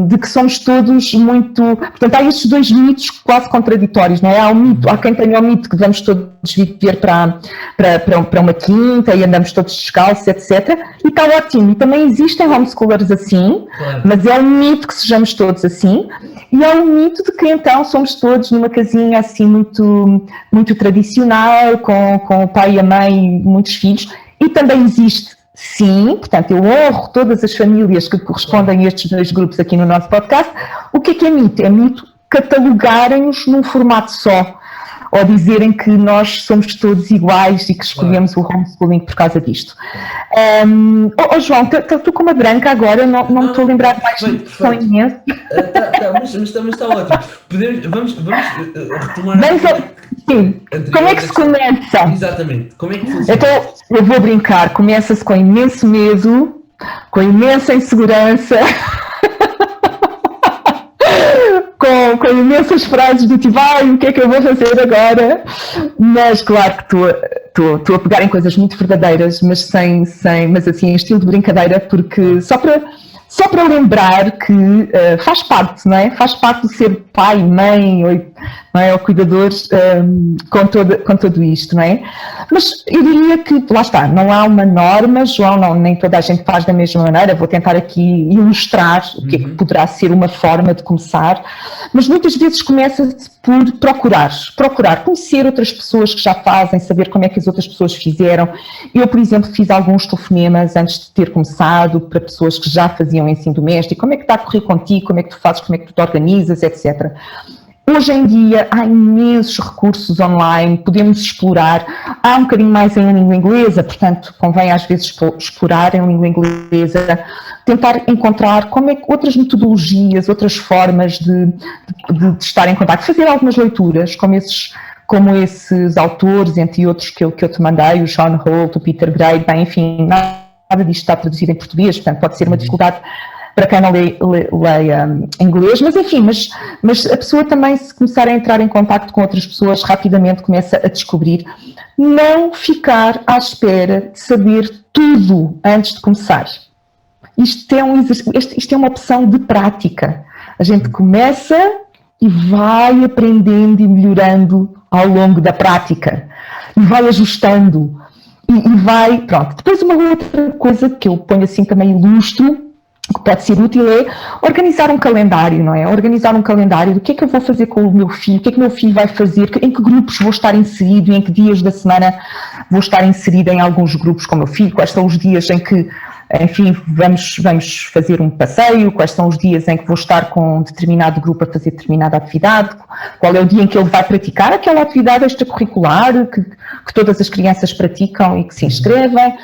Speaker 4: De que somos todos muito... Portanto, há estes dois mitos quase contraditórios, não é? Há quem tenha o mito que vamos todos viver para uma quinta e andamos todos descalços, etc. E está ótimo. E também existem homeschoolers assim, claro. Mas é um mito que sejamos todos assim. E é um mito de que então somos todos numa casinha assim muito, muito tradicional, com o pai e a mãe e muitos filhos. E também existe... Sim, portanto, eu honro todas as famílias que correspondem a estes dois grupos aqui no nosso podcast. O que é mito? É mito catalogarem-nos num formato só, ou dizerem que nós somos todos iguais e que escolhemos o homeschooling por causa disto. João, tu com uma branca agora, não me estou a lembrar mais de são imensos.
Speaker 3: Mas está ótimo. Vamos retomar...
Speaker 4: Sim, como é que se começa?
Speaker 3: Exatamente, como é que funciona?
Speaker 4: Então, eu vou brincar, começa-se com imenso medo, com imensa insegurança, com imensas frases do tipo, o que é que eu vou fazer agora? Mas claro que estou a pegar em coisas muito verdadeiras, mas mas assim, em estilo de brincadeira, porque só para lembrar que faz parte, não é? Faz parte de ser pai, mãe, ou cuidadores com tudo isto, não é? Mas eu diria que, lá está, não há uma norma, João, nem toda a gente faz da mesma maneira, vou tentar aqui ilustrar o que é que poderá ser uma forma de começar, mas muitas vezes começa-se por procurar conhecer outras pessoas que já fazem, saber como é que as outras pessoas fizeram. Eu, por exemplo, fiz alguns telefonemas antes de ter começado para pessoas que já faziam ensino doméstico, como é que está a correr contigo, como é que tu fazes, como é que tu te organizas, etc. Hoje em dia há imensos recursos online, podemos explorar, há um bocadinho mais em língua inglesa, portanto convém às vezes explorar em língua inglesa, tentar encontrar como é que outras metodologias, outras formas de estar em contato, fazer algumas leituras, como esses autores, entre outros que eu te mandei, o John Holt, o Peter Gray, bem, enfim, nada disto está traduzido em português, portanto pode ser uma dificuldade para quem não leia inglês, mas enfim, mas a pessoa também, se começar a entrar em contacto com outras pessoas, rapidamente começa a descobrir. Não ficar à espera de saber tudo antes de começar. Isto é uma opção de prática. A gente começa e vai aprendendo e melhorando ao longo da prática. E vai ajustando. E vai, pronto. Depois uma outra coisa que eu ponho assim também ilustro, que pode ser útil, é organizar um calendário, não é? Organizar um calendário do que é que eu vou fazer com o meu filho, o que é que o meu filho vai fazer, em que grupos vou estar inserido, em que dias da semana vou estar inserido em alguns grupos com o meu filho, quais são os dias em que, enfim, vamos fazer um passeio, quais são os dias em que vou estar com um determinado grupo a fazer determinada atividade, qual é o dia em que ele vai praticar aquela atividade extracurricular que todas as crianças praticam e que se inscrevem.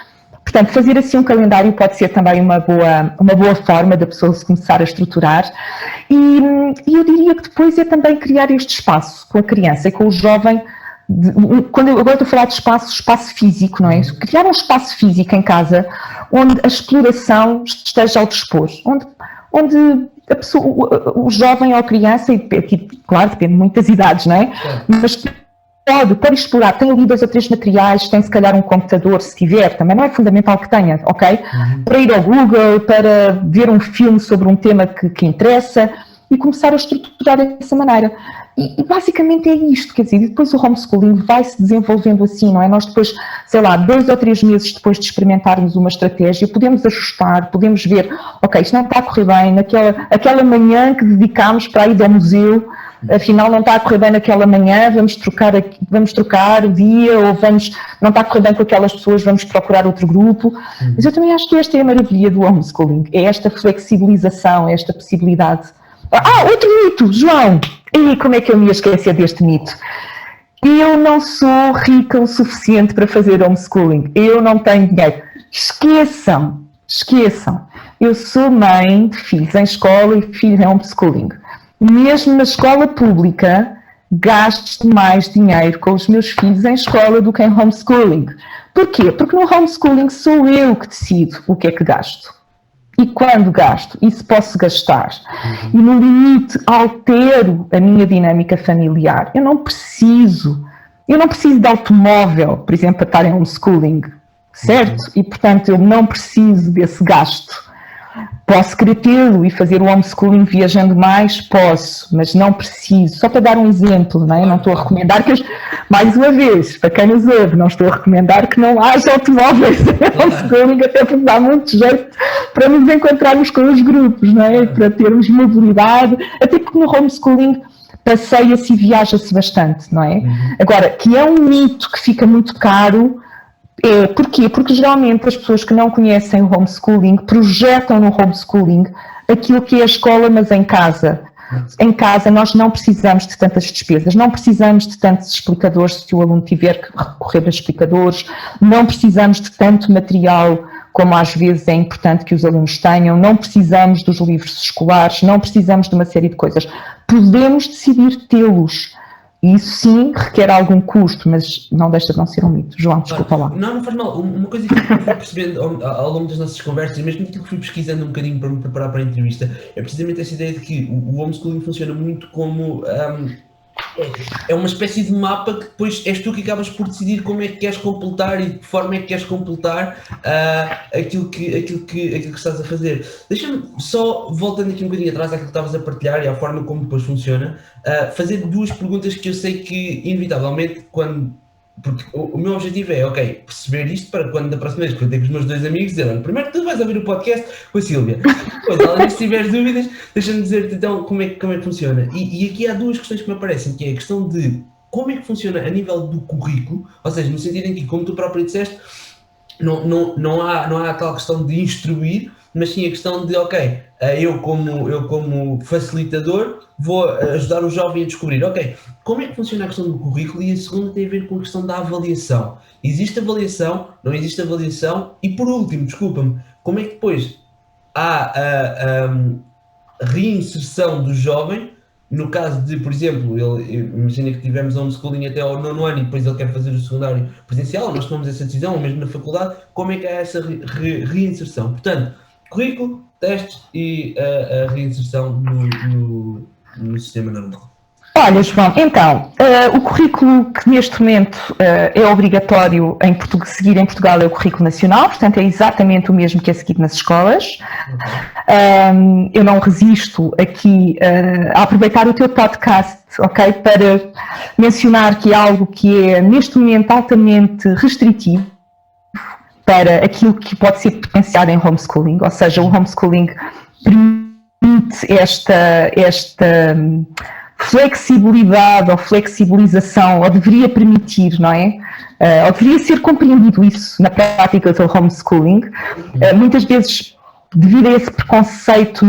Speaker 4: Portanto, fazer assim um calendário pode ser também uma boa forma da pessoa se começar a estruturar. E eu diria que depois é também criar este espaço com a criança e com o jovem. Agora estou a falar de espaço físico, não é? Criar um espaço físico em casa onde a exploração esteja ao dispor, onde a pessoa, o jovem ou a criança, e aqui, claro, depende muito das idades, não é? Mas pode explorar, tem ali 2 ou 3 materiais, tem se calhar um computador, se tiver, também não é fundamental que tenha, ok? Para ir ao Google, para ver um filme sobre um tema que interessa e começar a estruturar dessa maneira. E basicamente é isto, quer dizer, e depois o homeschooling vai se desenvolvendo assim, não é? Nós depois, sei lá, 2 ou 3 meses depois de experimentarmos uma estratégia, podemos ajustar, podemos ver, ok, isto não está a correr bem, aquela manhã que dedicámos para ir ao museu, afinal não está a correr bem naquela manhã, vamos trocar o dia, ou não está a correr bem com aquelas pessoas, vamos procurar outro grupo. Mas eu também acho que esta é a maravilha do homeschooling, é esta flexibilização, esta possibilidade. Outro mito, João! E como é que eu me ia esquecer deste mito? Eu não sou rica o suficiente para fazer homeschooling, eu não tenho dinheiro. Esqueçam! Eu sou mãe de filhos em escola e filhos em homeschooling. Mesmo na escola pública, gasto mais dinheiro com os meus filhos em escola do que em homeschooling. Porquê? Porque no homeschooling sou eu que decido o que é que gasto. E quando gasto, e se posso gastar. E no limite altero a minha dinâmica familiar. Eu não preciso de automóvel, por exemplo, para estar em homeschooling, certo? E portanto eu não preciso desse gasto. Posso querer tê-lo e fazer o homeschooling viajando mais? Posso, mas não preciso. Só para dar um exemplo, não é? Não estou a recomendar mais uma vez, para quem nos ouve, não estou a recomendar que não haja automóveis em homeschooling, até porque dá muito jeito para nos encontrarmos com os grupos, não é? Para termos mobilidade, até porque no homeschooling passeia-se e viaja-se bastante, não é? Agora, que é um mito que fica muito caro. Porquê? Porque geralmente as pessoas que não conhecem o homeschooling projetam no homeschooling aquilo que é a escola, mas em casa. Em casa nós não precisamos de tantas despesas, não precisamos de tantos explicadores se o aluno tiver que recorrer a explicadores, não precisamos de tanto material como às vezes é importante que os alunos tenham, não precisamos dos livros escolares, não precisamos de uma série de coisas. Podemos decidir tê-los. Isso sim requer algum custo, mas não deixa de não ser um mito. João, desculpa lá.
Speaker 3: Não faz mal. Uma coisa que eu fui percebendo ao longo das nossas conversas, e mesmo aquilo que fui pesquisando um bocadinho para me preparar para a entrevista, é precisamente essa ideia de que o homeschooling funciona muito como... é uma espécie de mapa que depois és tu que acabas por decidir como é que queres completar e de que forma é que queres completar aquilo que estás a fazer. Deixa-me só, voltando aqui um bocadinho atrás àquilo que estavas a partilhar e à forma como depois funciona, fazer 2 perguntas que eu sei que inevitavelmente porque o meu objetivo é, ok, perceber isto para quando da próxima vez que eu tenho com os meus 2 amigos dizer, olha, primeiro tu vais ouvir o podcast com a Sílvia, depois além se tiveres dúvidas, deixa-me dizer-te então como é que funciona. E aqui há 2 questões que me aparecem, que é a questão de como é que funciona a nível do currículo, ou seja, no sentido em que, como tu próprio disseste, não há tal questão de instruir, mas sim a questão de, ok, eu como facilitador vou ajudar o jovem a descobrir, ok, como é que funciona a questão do currículo, e a segunda tem a ver com a questão da avaliação. Existe avaliação, não existe avaliação, e por último, desculpa-me, como é que depois há a reinserção do jovem, no caso de, por exemplo, imagina que tivemos homeschooling até ao 9º ano e depois ele quer fazer o secundário presencial, nós tomamos essa decisão, ou mesmo na faculdade, como é que há essa reinserção? Portanto, currículo, testes e a reinserção no sistema normal.
Speaker 4: Olha, João, então, o currículo que neste momento é obrigatório seguir em Portugal é o currículo nacional, portanto é exatamente o mesmo que é seguido nas escolas. Eu não resisto aqui a aproveitar o teu podcast, ok, para mencionar que é algo que é neste momento altamente restritivo para aquilo que pode ser potenciado em homeschooling, ou seja, o homeschooling permite esta flexibilidade ou flexibilização, ou deveria permitir, não é? Ou deveria ser compreendido isso na prática do homeschooling. Muitas vezes, devido a esse preconceito,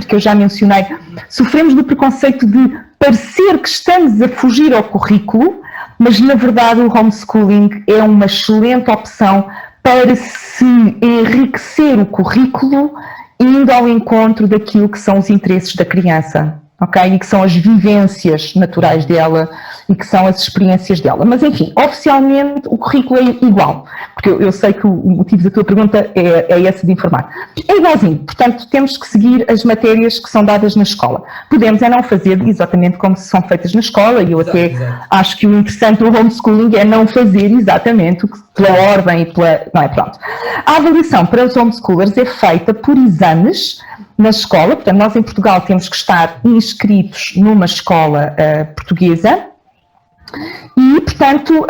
Speaker 4: que eu já mencionei, sofremos do preconceito de parecer que estamos a fugir ao currículo, mas na verdade o homeschooling é uma excelente opção para se enriquecer o currículo, indo ao encontro daquilo que são os interesses da criança. Okay? E que são as vivências naturais dela e que são as experiências dela. Mas, enfim, oficialmente o currículo é igual, porque eu sei que o motivo da tua pergunta é esse de informar. É igualzinho, portanto, temos que seguir as matérias que são dadas na escola. Podemos não fazer exatamente como são feitas na escola, e eu até acho que o interessante do homeschooling é não fazer exatamente pela ordem e pela... Não é, pronto. A avaliação para os homeschoolers é feita por exames na escola, portanto, nós em Portugal temos que estar inscritos numa escola portuguesa e, portanto,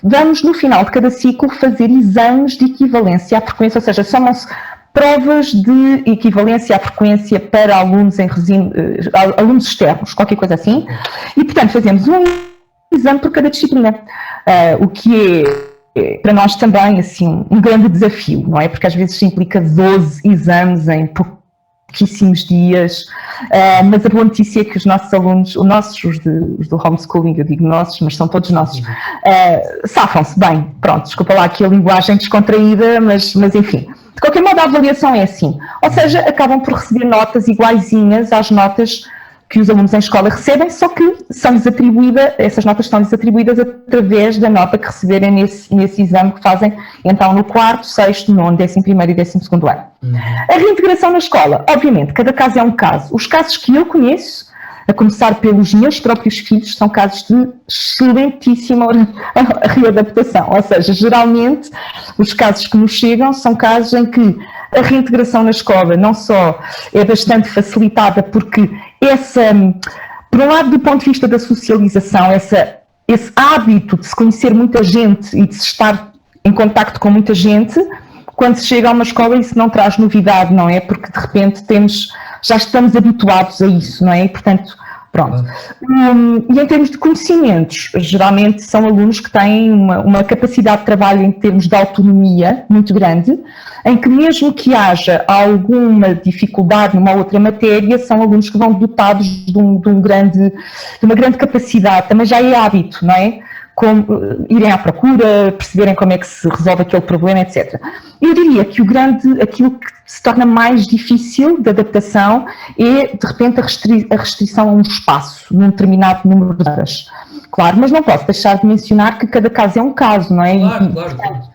Speaker 4: vamos no final de cada ciclo fazer exames de equivalência à frequência, ou seja, chamam-se provas de equivalência à frequência para alunos alunos externos, qualquer coisa assim, e, portanto, fazemos um exame por cada disciplina, o que é para nós também assim, um grande desafio, não é? Porque às vezes implica 12 exames em pouquíssimos dias, mas a boa notícia é que os nossos alunos, os do homeschooling, eu digo nossos, mas são todos nossos, safam-se bem. Pronto, desculpa lá aqui a linguagem descontraída, mas enfim. De qualquer modo, a avaliação é assim. Ou seja, acabam por receber notas iguaizinhas às notas que os alunos em escola recebem, só que essas notas são-lhes atribuídas através da nota que receberem nesse exame que fazem, então, no 4º, 6º, 9º, 11º e 12º ano. A reintegração na escola, obviamente, cada caso é um caso. Os casos que eu conheço, a começar pelos meus próprios filhos, são casos de excelentíssima readaptação, ou seja, geralmente, os casos que nos chegam são casos em que a reintegração na escola não só é bastante facilitada porque por um lado, do ponto de vista da socialização, esse hábito de se conhecer muita gente e de se estar em contacto com muita gente, quando se chega a uma escola isso não traz novidade, não é? Porque de repente já estamos habituados a isso, não é? E, portanto, pronto. E em termos de conhecimentos, geralmente são alunos que têm uma capacidade de trabalho em termos de autonomia muito grande, em que mesmo que haja alguma dificuldade numa outra matéria, são alunos que vão dotados de uma grande capacidade, também já é hábito, não é? Como irem à procura, perceberem como é que se resolve aquele problema, etc. Eu diria que aquilo que se torna mais difícil de adaptação é, de repente, a restrição a um espaço, num determinado número de horas. Claro, mas não posso deixar de mencionar que cada caso é um caso, não é?
Speaker 3: Claro.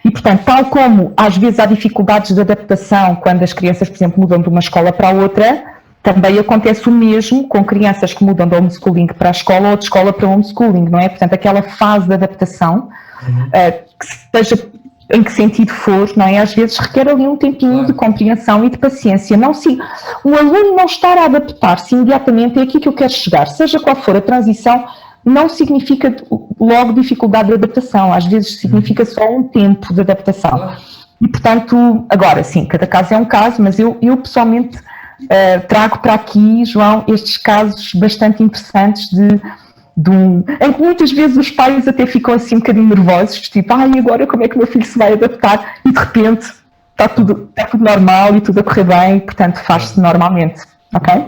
Speaker 4: E, portanto, tal como às vezes há dificuldades de adaptação quando as crianças, por exemplo, mudam de uma escola para a outra, também acontece o mesmo com crianças que mudam de homeschooling para a escola ou de escola para homeschooling, não é? Portanto, aquela fase de adaptação, que seja em que sentido for, não é? Às vezes requer ali um tempinho de compreensão e de paciência. O aluno não estar a adaptar-se imediatamente, é aqui que eu quero chegar, seja qual for a transição, não significa logo dificuldade de adaptação, às vezes significa só um tempo de adaptação. E, portanto, agora sim, cada caso é um caso, mas eu pessoalmente trago para aqui, João, estes casos bastante interessantes em que muitas vezes os pais até ficam assim um bocadinho nervosos, tipo, agora como é que o meu filho se vai adaptar? E de repente está tudo normal e tudo a correr bem, portanto faz-se normalmente. Okay?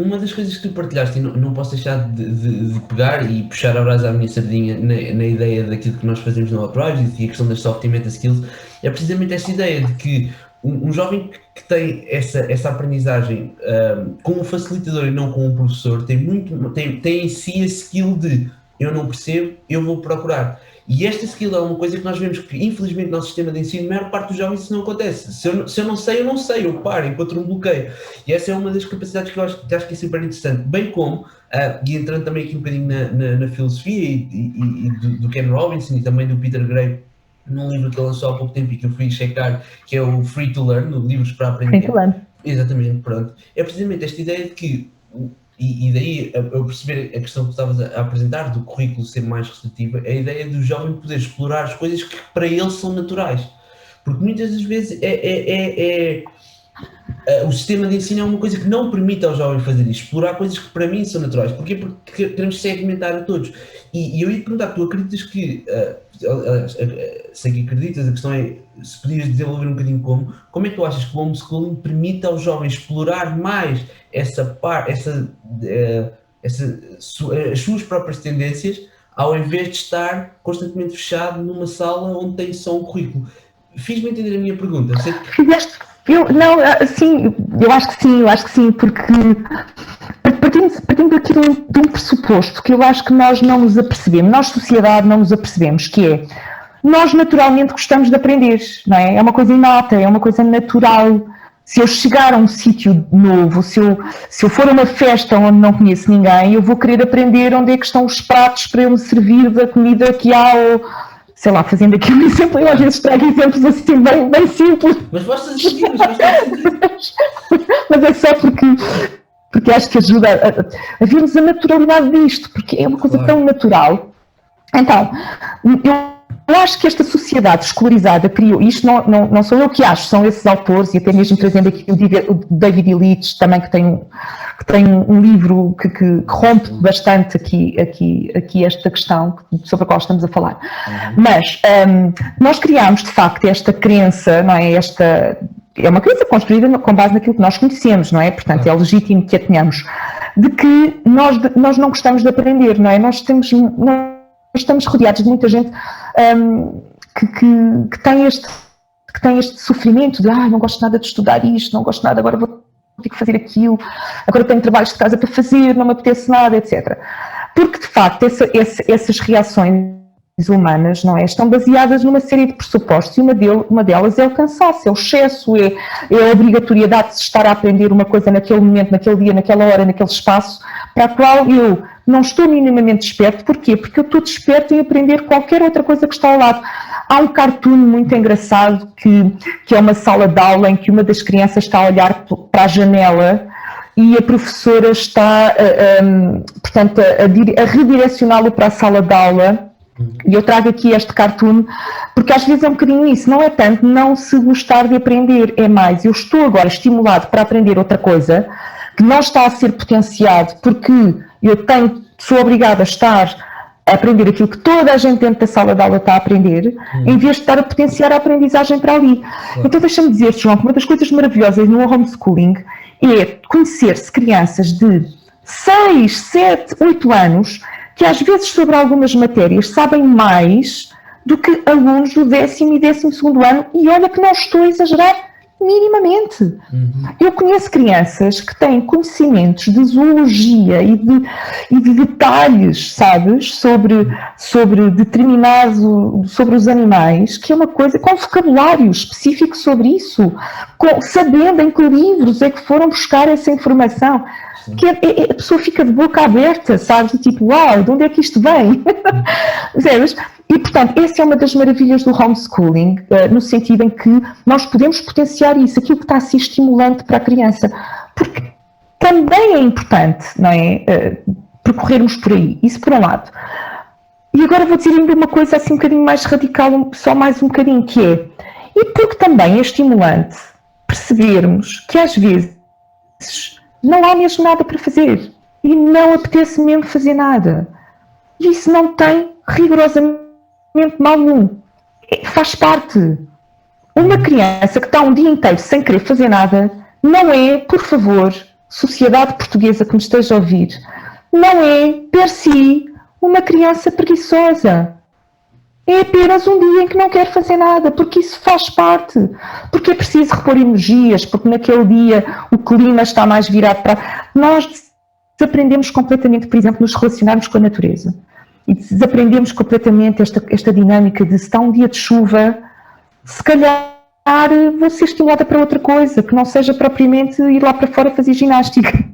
Speaker 3: Uma das coisas que tu partilhaste, e não posso deixar de pegar e puxar a brasa à minha sardinha na ideia daquilo que nós fazemos no Uprise e a questão das soft e meta skills, é precisamente esta ideia de que um jovem que tem essa aprendizagem com um facilitador e não com um professor tem em si a skill de eu não percebo, eu vou procurar. E esta skill é uma coisa que nós vemos que, infelizmente, no nosso sistema de ensino, a maior parte dos jovens isso não acontece. Se eu não sei, eu paro, encontro um bloqueio. E essa é uma das capacidades que eu acho que é super interessante. Bem como, e entrando também aqui um bocadinho na filosofia e do Ken Robinson e também do Peter Gray, num livro que ele lançou há pouco tempo e que eu fui checar, que é o Free to Learn, Livros para Aprender.
Speaker 4: Free to Learn.
Speaker 3: Exatamente, pronto. É precisamente esta ideia de que, e daí eu perceber a questão que tu estavas a apresentar, do currículo ser mais restritivo, é a ideia do jovem poder explorar as coisas que para ele são naturais. Porque muitas das vezes o sistema de ensino é uma coisa que não permite ao jovem fazer isso, explorar coisas que para mim são naturais. Porquê? Porque queremos segmentar a todos. E eu ia te perguntar, tu acreditas que, sei que acreditas, a questão é se podias desenvolver um bocadinho como é que tu achas que o homeschooling permite ao jovem explorar mais as suas próprias tendências, ao invés de estar constantemente fechado numa sala onde tem só um currículo? Fiz-me entender a minha pergunta.
Speaker 4: Eu acho que sim, porque partindo aqui de um pressuposto que eu acho que nós não nos apercebemos, nós, sociedade, não nos apercebemos, que é, nós naturalmente gostamos de aprender, não é? É uma coisa inata, é uma coisa natural. Se eu chegar a um sítio novo, se eu for a uma festa onde não conheço ninguém, eu vou querer aprender onde é que estão os pratos para eu me servir da comida que há, ou, sei lá, fazendo aqui um exemplo, eu às vezes trago exemplos assim bem simples.
Speaker 3: Mas basta seguir.
Speaker 4: Mas é só porque acho que ajuda a vermos a naturalidade disto, porque é uma coisa tão natural. Então, eu acho que esta sociedade escolarizada criou, isto não sou eu que acho, são esses autores, e até mesmo trazendo aqui o David Illich, também que tem um livro que rompe bastante aqui esta questão sobre a qual estamos a falar. Mas nós criámos, de facto, esta crença, não é? É uma crença construída com base naquilo que nós conhecemos, não é? Portanto, é legítimo que a tenhamos, de que nós não gostamos de aprender, não é? Nós estamos rodeados de muita gente que tem este sofrimento de não gosto nada de estudar isto, não gosto nada, agora vou ter que fazer aquilo, agora tenho trabalhos de casa para fazer, não me apetece nada, etc. Porque, de facto, essas reações humanas, não é, estão baseadas numa série de pressupostos, e uma delas é o cansaço, é o excesso, é a obrigatoriedade de se estar a aprender uma coisa naquele momento, naquele dia, naquela hora, naquele espaço, para a qual eu não estou minimamente desperto. Porquê? Porque eu estou desperto em aprender qualquer outra coisa que está ao lado. Há um cartoon muito engraçado que é uma sala de aula em que uma das crianças está a olhar para a janela e a professora está, portanto, a redirecioná-lo para a sala de aula. E eu trago aqui este cartoon porque às vezes é um bocadinho isso, não é tanto não se gostar de aprender, é mais, eu estou agora estimulado para aprender outra coisa que não está a ser potenciado porque eu sou obrigada a estar a aprender aquilo que toda a gente dentro da sala de aula está a aprender, em vez de estar a potenciar a aprendizagem para ali. Então deixa-me dizer, João, que uma das coisas maravilhosas no homeschooling é conhecer-se crianças de 6, 7, 8 anos que às vezes sobre algumas matérias sabem mais do que alunos do 10º e 12º ano, e olha que não estou a exagerar minimamente. Eu conheço crianças que têm conhecimentos de zoologia e de detalhes, sabes, sobre os animais, que é uma coisa, com vocabulário específico sobre isso, sabendo em que livros é que foram buscar essa informação. Que a pessoa fica de boca aberta, sabes? Tipo, uau, de onde é que isto vem? E, portanto, essa é uma das maravilhas do homeschooling, no sentido em que nós podemos potenciar isso, aquilo que está a ser estimulante para a criança. Porque também é importante, não é? Percorrermos por aí, isso por um lado. E agora vou dizer ainda uma coisa assim um bocadinho mais radical, só mais um bocadinho, que é, e porque também é estimulante percebermos que às vezes não há mesmo nada para fazer e não apetece mesmo fazer nada. E isso não tem rigorosamente mal nenhum. Faz parte. Uma criança que está um dia inteiro sem querer fazer nada não é, por favor, sociedade portuguesa que me esteja a ouvir, não é, per si, uma criança preguiçosa. É apenas um dia em que não quer fazer nada, porque isso faz parte. Porque é preciso repor energias, porque naquele dia o clima está mais virado para... Nós desaprendemos completamente, por exemplo, nos relacionarmos com a natureza. e desaprendemos completamente esta dinâmica de se está um dia de chuva, se calhar vou ser estimulada para outra coisa, que não seja propriamente ir lá para fora fazer ginástica.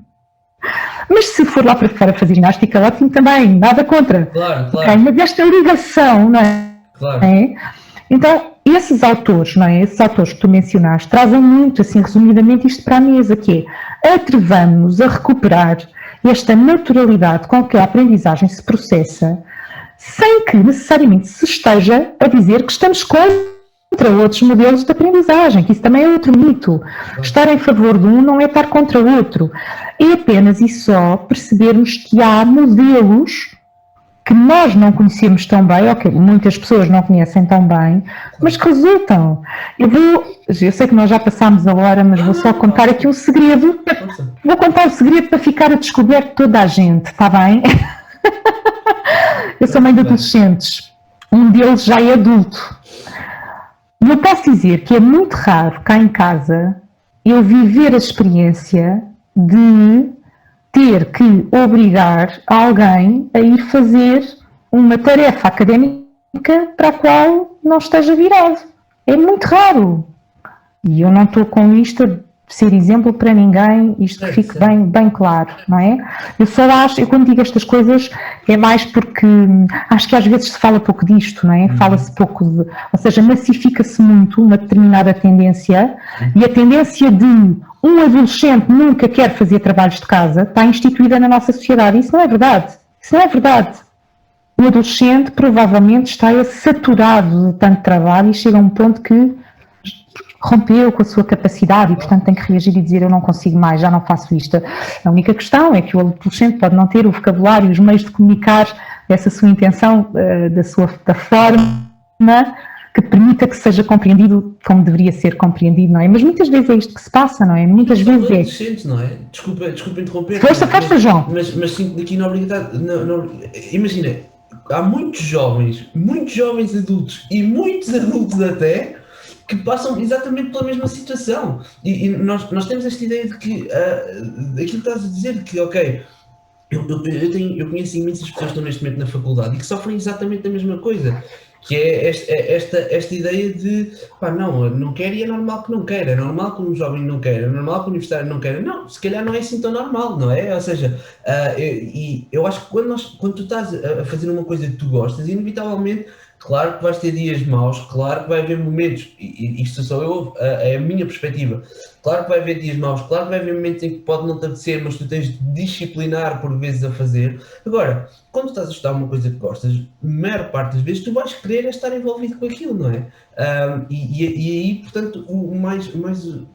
Speaker 4: Mas se for lá para fora fazer ginástica, ótimo também, nada contra.
Speaker 3: Claro.
Speaker 4: Okay? Mas esta ligação, não é?
Speaker 3: Claro.
Speaker 4: É? Então, esses autores, não é? Esses autores que tu mencionaste, trazem muito, assim, resumidamente, isto para a mesa, que é atrevamos-nos a recuperar esta naturalidade com que a aprendizagem se processa, sem que necessariamente se esteja a dizer que estamos contra outros modelos de aprendizagem, que isso também é outro mito. Estar em favor de um não é estar contra o outro. É apenas e só percebermos que há modelos que nós não conhecemos tão bem, ou que muitas pessoas não conhecem tão bem, mas que resultam. Eu sei que nós já passámos a hora, mas vou só contar aqui um segredo. Vou contar um segredo para ficar a descoberto de toda a gente, está bem? Eu sou mãe de adolescentes. Um deles já é adulto. E eu posso dizer que é muito raro cá em casa eu viver a experiência de ter que obrigar alguém a ir fazer uma tarefa académica para a qual não esteja virado. É muito raro. E eu não estou com isto a ser exemplo para ninguém, isto que fique bem claro, não é? Eu só acho, eu quando digo estas coisas é mais porque acho que às vezes se fala pouco disto, não é? Fala-se pouco de, ou seja, massifica-se muito uma determinada tendência e a tendência de um adolescente nunca quer fazer trabalhos de casa está instituída na nossa sociedade. Isso não é verdade. Isso não é verdade. O adolescente provavelmente está saturado de tanto trabalho e chega a um ponto que rompeu com a sua capacidade e, portanto, tem que reagir e dizer eu não consigo mais, já não faço isto. A única questão é que o adolescente pode não ter o vocabulário, os meios de comunicar essa sua intenção da forma que permita que seja compreendido como deveria ser compreendido, não é? Mas muitas vezes é isto que se passa, não é? Muitas vezes é.
Speaker 3: Adolescentes, não é? Desculpa interromper.
Speaker 4: Força, João.
Speaker 3: Mas sinto aqui na obrigatoriedade. Imagina, há muitos jovens adultos e muitos adultos até que passam exatamente pela mesma situação. E nós temos esta ideia de que aquilo que estás a dizer, que ok, eu conheço imensas pessoas que estão neste momento na faculdade e que sofrem exatamente a mesma coisa, que é esta ideia de pá, não quer e é normal que não queira, é normal que um jovem não queira, é normal que o universitário não queira. Não, se calhar não é assim tão normal, não é? Ou seja, eu acho que quando tu estás a fazer uma coisa que tu gostas, inevitavelmente, claro que vais ter dias maus, claro que vai haver momentos, e isto só é a minha perspectiva, claro que vai haver dias maus, claro que vai haver momentos em que pode não te apetecer, mas tu tens de disciplinar por vezes a fazer. Agora, quando estás a estudar uma coisa que gostas, a maior parte das vezes tu vais querer estar envolvido com aquilo, não é? E aí, portanto,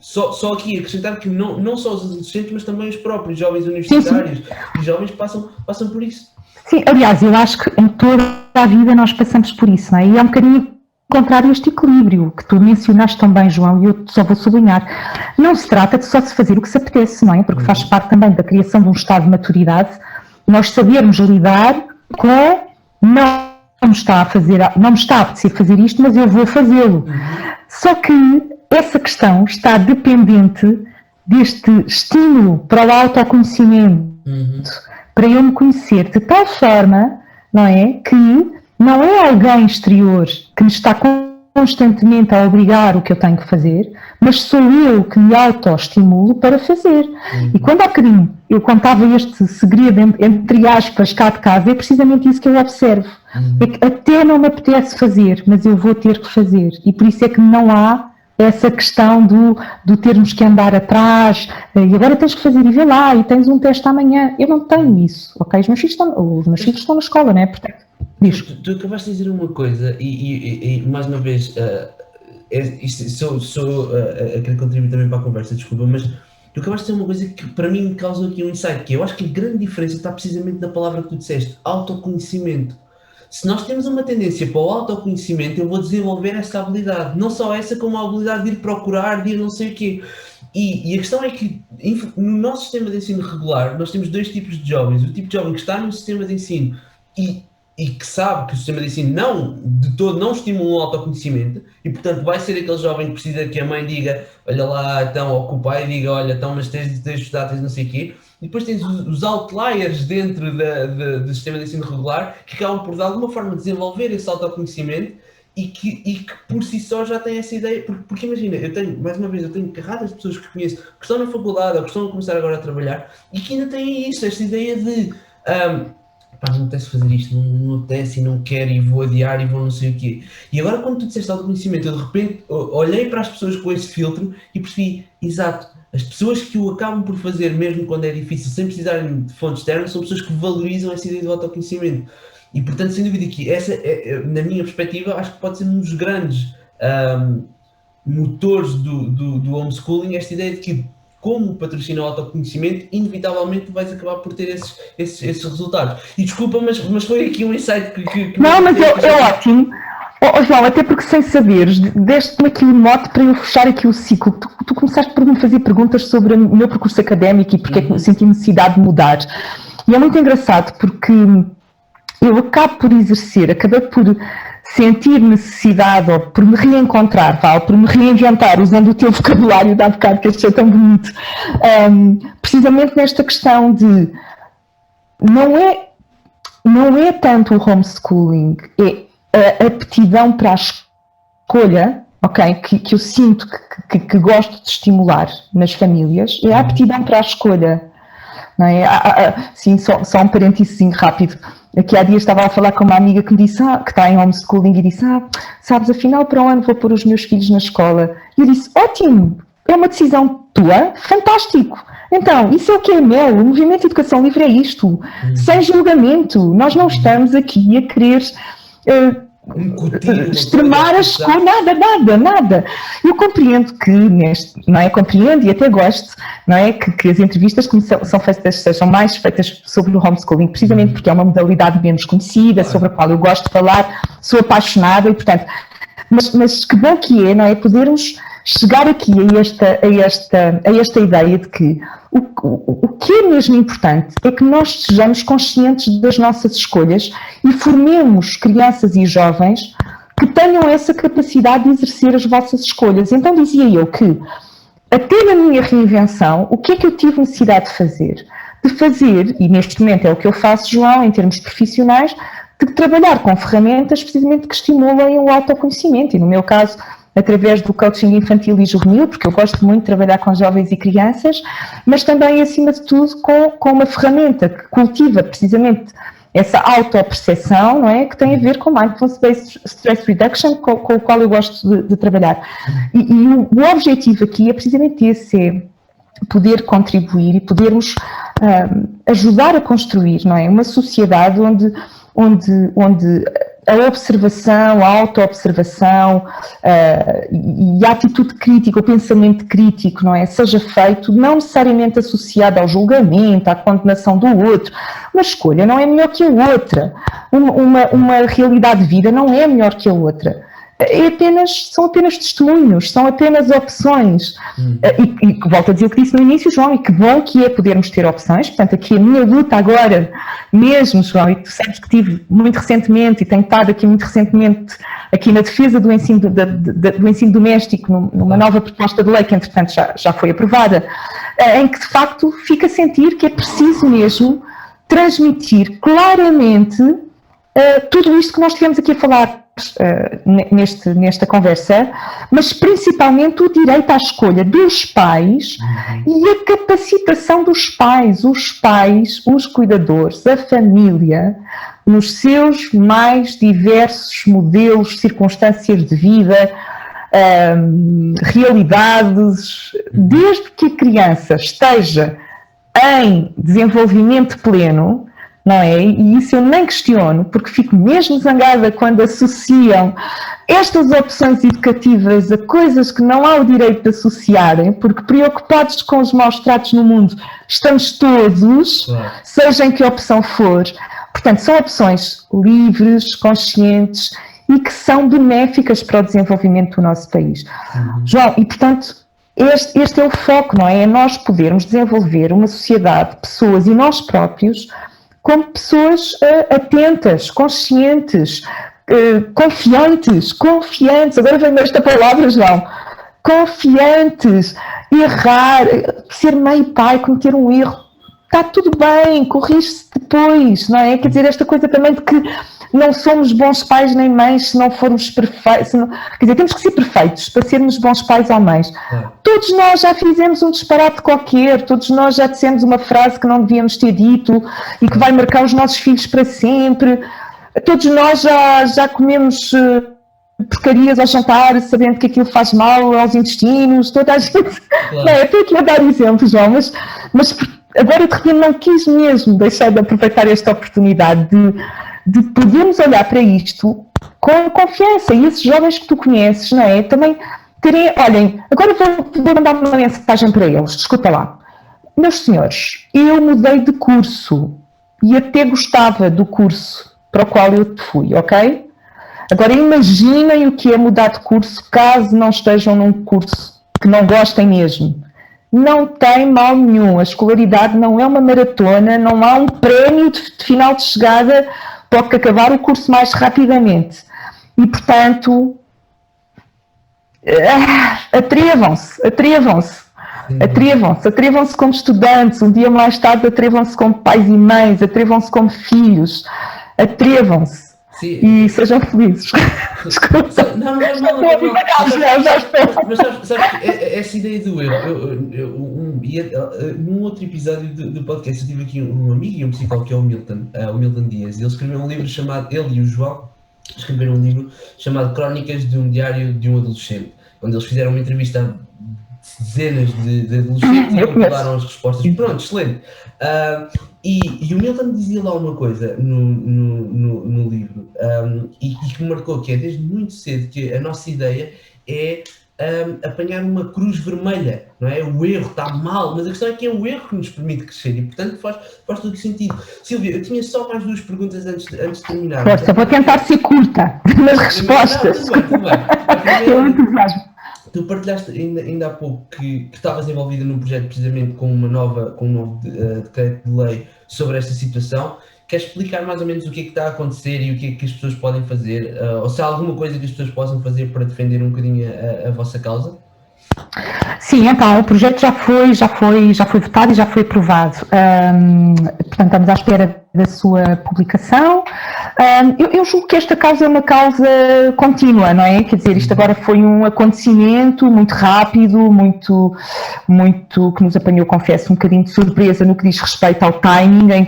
Speaker 3: só aqui acrescentar que não só os adolescentes, mas também os próprios jovens universitários e jovens passam por isso.
Speaker 4: Sim, aliás, eu acho que em toda a vida nós passamos por isso, não é? E é um bocadinho contrário a este equilíbrio que tu mencionaste também, João, e eu só vou sublinhar. Não se trata de só se fazer o que se apetece, não é? Porque faz parte também da criação de um estado de maturidade, nós sabermos lidar com não me está a apetecer fazer isto, mas eu vou fazê-lo. Só que essa questão está dependente deste estímulo para o autoconhecimento. Para eu me conhecer de tal forma, não é, que não é alguém exterior que me está constantemente a obrigar o que eu tenho que fazer, mas sou eu que me autoestimulo para fazer. E quando há bocadinho eu contava este segredo, entre aspas, cá de casa, é precisamente isso que eu observo. É que até não me apetece fazer, mas eu vou ter que fazer. E por isso é que não há essa questão do termos que andar atrás, e agora tens que fazer e vê lá, e tens um teste amanhã. Eu não tenho isso, ok? Os meus filhos estão na escola, não é? Portanto, diz.
Speaker 3: Tu acabaste de dizer uma coisa, e mais uma vez, sou a querer contribuir também para a conversa, desculpa, mas tu acabaste de dizer uma coisa que para mim causa aqui um insight, que eu acho que a grande diferença está precisamente na palavra que tu disseste, autoconhecimento. Se nós temos uma tendência para o autoconhecimento, eu vou desenvolver essa habilidade. Não só essa, como a habilidade de ir procurar, de ir não sei o quê. E a questão é que, no nosso sistema de ensino regular, nós temos dois tipos de jovens. O tipo de jovem que está no sistema de ensino e e que sabe que o sistema de ensino de todo não estimula o autoconhecimento e, portanto, vai ser aquele jovem que precisa que a mãe diga, olha lá, então, ou que o pai diga, olha, então, mas tens de estudar, tens não sei o quê. E depois tens os outliers dentro do sistema de ensino regular que acabam por, de alguma forma, desenvolver esse autoconhecimento e que por si só já têm essa ideia. Porque imagina, eu tenho carradas de pessoas que conheço que estão na faculdade ou que estão a começar agora a trabalhar e que ainda têm isto, esta ideia de não apetece fazer isto, não apetece e não quero e vou adiar e vou não sei o quê. E agora quando tu disseste autoconhecimento, eu de repente olhei para as pessoas com esse filtro e percebi, exato, as pessoas que o acabam por fazer mesmo quando é difícil, sem precisarem de fontes externas, são pessoas que valorizam essa ideia do autoconhecimento. E portanto, sem dúvida que essa, na minha perspectiva, acho que pode ser um dos grandes motores do homeschooling, esta ideia de que, como patrocina o autoconhecimento, inevitavelmente vais acabar por ter esses resultados. E desculpa, mas foi aqui um insight que
Speaker 4: não, mas é ótimo. João, até porque sem saberes, deste-me aqui o mote para eu fechar aqui o ciclo. Tu começaste por me fazer perguntas sobre o meu percurso académico e porque é que eu senti necessidade de mudar. E é muito engraçado porque eu acabei por sentir necessidade, ou por me reencontrar, ou por me reinventar, usando o teu vocabulário de há bocado, que achei tão bonito, precisamente nesta questão de não é tanto o homeschooling, é a aptidão para a escolha, ok, que eu sinto que gosto de estimular nas famílias, é a aptidão para a escolha. Não é? Sim, só um parentezinho rápido. Aqui há dias estava a falar com uma amiga que me disse, que está em homeschooling, e disse, sabes, afinal para o ano vou pôr os meus filhos na escola. E eu disse, ótimo, é uma decisão tua, fantástico. Então, isso é o que é MEL, o Movimento de Educação Livre é isto, sem julgamento. Nós não estamos aqui a querer extremar a escolha, nada. Eu compreendo que não é? Compreendo e até gosto, não é? Que as entrevistas que são feitas sejam mais feitas sobre o homeschooling, precisamente porque é uma modalidade menos conhecida, sobre a qual eu gosto de falar, sou apaixonada e, portanto, mas que bom que é, não é? Podermos chegar aqui a esta ideia de que o que é mesmo importante é que nós sejamos conscientes das nossas escolhas e formemos crianças e jovens que tenham essa capacidade de exercer as vossas escolhas. Então dizia eu que, até na minha reinvenção, o que é que eu tive necessidade de fazer? De fazer, e neste momento é o que eu faço, João, em termos profissionais, de trabalhar com ferramentas precisamente que estimulem o autoconhecimento, e no meu caso, através do coaching infantil e juvenil, porque eu gosto muito de trabalhar com jovens e crianças, mas também, acima de tudo, com uma ferramenta que cultiva precisamente essa autoperceção, não é? Que tem a ver com Mindfulness-Based Stress Reduction, com o qual eu gosto de trabalhar. E o objetivo aqui é precisamente esse, é poder contribuir e podermos ajudar a construir, não é? Uma sociedade onde a observação, a auto-observação e a atitude crítica, o pensamento crítico, não é? Seja feito não necessariamente associado ao julgamento, à condenação do outro. Uma escolha não é melhor que a outra. Uma realidade de vida não é melhor que a outra. São apenas testemunhos, são apenas opções. E volto a dizer o que disse no início, João, e que bom que é podermos ter opções. Portanto, aqui a minha luta agora, mesmo, João, e tu sabes que tive muito recentemente, e tenho estado aqui muito recentemente, aqui na defesa do ensino, do ensino doméstico, numa nova proposta de lei, que entretanto já foi aprovada, em que de facto fica a sentir que é preciso mesmo transmitir claramente tudo isto que nós estivemos aqui a falar nesta conversa, mas principalmente o direito à escolha dos pais e a capacitação dos pais, os cuidadores, a família, nos seus mais diversos modelos, circunstâncias de vida, realidades, desde que a criança esteja em desenvolvimento pleno, não é? E isso eu nem questiono, porque fico mesmo zangada quando associam estas opções educativas a coisas que não há o direito de associarem, porque preocupados com os maus tratos no mundo estamos todos, seja em que opção for. Portanto, são opções livres, conscientes e que são benéficas para o desenvolvimento do nosso país. João, e portanto, este é o foco, não é? É nós podermos desenvolver uma sociedade, pessoas e nós próprios como pessoas atentas, conscientes, confiantes, agora vem esta palavra, João, confiantes, errar, ser mãe e pai, cometer um erro, está tudo bem, corrige-se depois, não é? Quer dizer, esta coisa também de que não somos bons pais nem mães se não formos perfeitos, quer dizer, temos que ser perfeitos para sermos bons pais ou mães. Todos nós já fizemos um disparate qualquer, todos nós já dissemos uma frase que não devíamos ter dito e que vai marcar os nossos filhos para sempre. Todos nós já comemos porcarias ao jantar, sabendo que aquilo faz mal aos intestinos, toda a gente. Claro. Não, eu estou aqui a dar exemplos, João, mas agora de repente não quis mesmo deixar de aproveitar esta oportunidade de podermos olhar para isto com confiança. E esses jovens que tu conheces, não é? Também terem. Olhem, agora vou mandar uma mensagem para eles, escuta lá. Meus senhores, eu mudei de curso e até gostava do curso para o qual eu fui, ok? Agora imaginem o que é mudar de curso caso não estejam num curso que não gostem mesmo. Não tem mal nenhum, a escolaridade não é uma maratona, não há um prémio de final de chegada para acabar o curso mais rapidamente. E, portanto, atrevam-se como estudantes, um dia mais tarde atrevam-se como pais e mães, atrevam-se como filhos, atrevam-se. Sim. E sejam felizes. Desculpa.
Speaker 3: Mas sabes que essa ideia do erro, num outro episódio do podcast eu tive aqui um amigo e um psicólogo que é o Milton Dias, ele escreveu um livro chamado, ele e o João escreveram um livro chamado Crónicas de um Diário de um Adolescente, onde eles fizeram uma entrevista a dezenas de adolescentes e calcularam as respostas. Pronto, excelente. E o Milton dizia lá uma coisa no livro e que me marcou, que é desde muito cedo que a nossa ideia é apanhar uma cruz vermelha, não é? O erro está mal, mas a questão é que é o erro que nos permite crescer e, portanto, faz todo sentido. Silvia, eu tinha só mais duas perguntas antes de terminar.
Speaker 4: Força, vou tentar ser curta nas respostas.
Speaker 3: Tudo bem.
Speaker 4: Eu
Speaker 3: Tu partilhaste ainda há pouco que estavas envolvida num projeto precisamente com um novo decreto de lei sobre esta situação. Queres explicar mais ou menos o que é que está a acontecer e o que é que as pessoas podem fazer? Ou se há alguma coisa que as pessoas possam fazer para defender um bocadinho a vossa causa?
Speaker 4: Sim, então, o projeto já foi votado e já foi aprovado. Portanto, estamos à espera da sua publicação. Eu julgo que esta causa é uma causa contínua, não é? Quer dizer, isto agora foi um acontecimento muito rápido, muito que nos apanhou, confesso, um bocadinho de surpresa no que diz respeito ao timing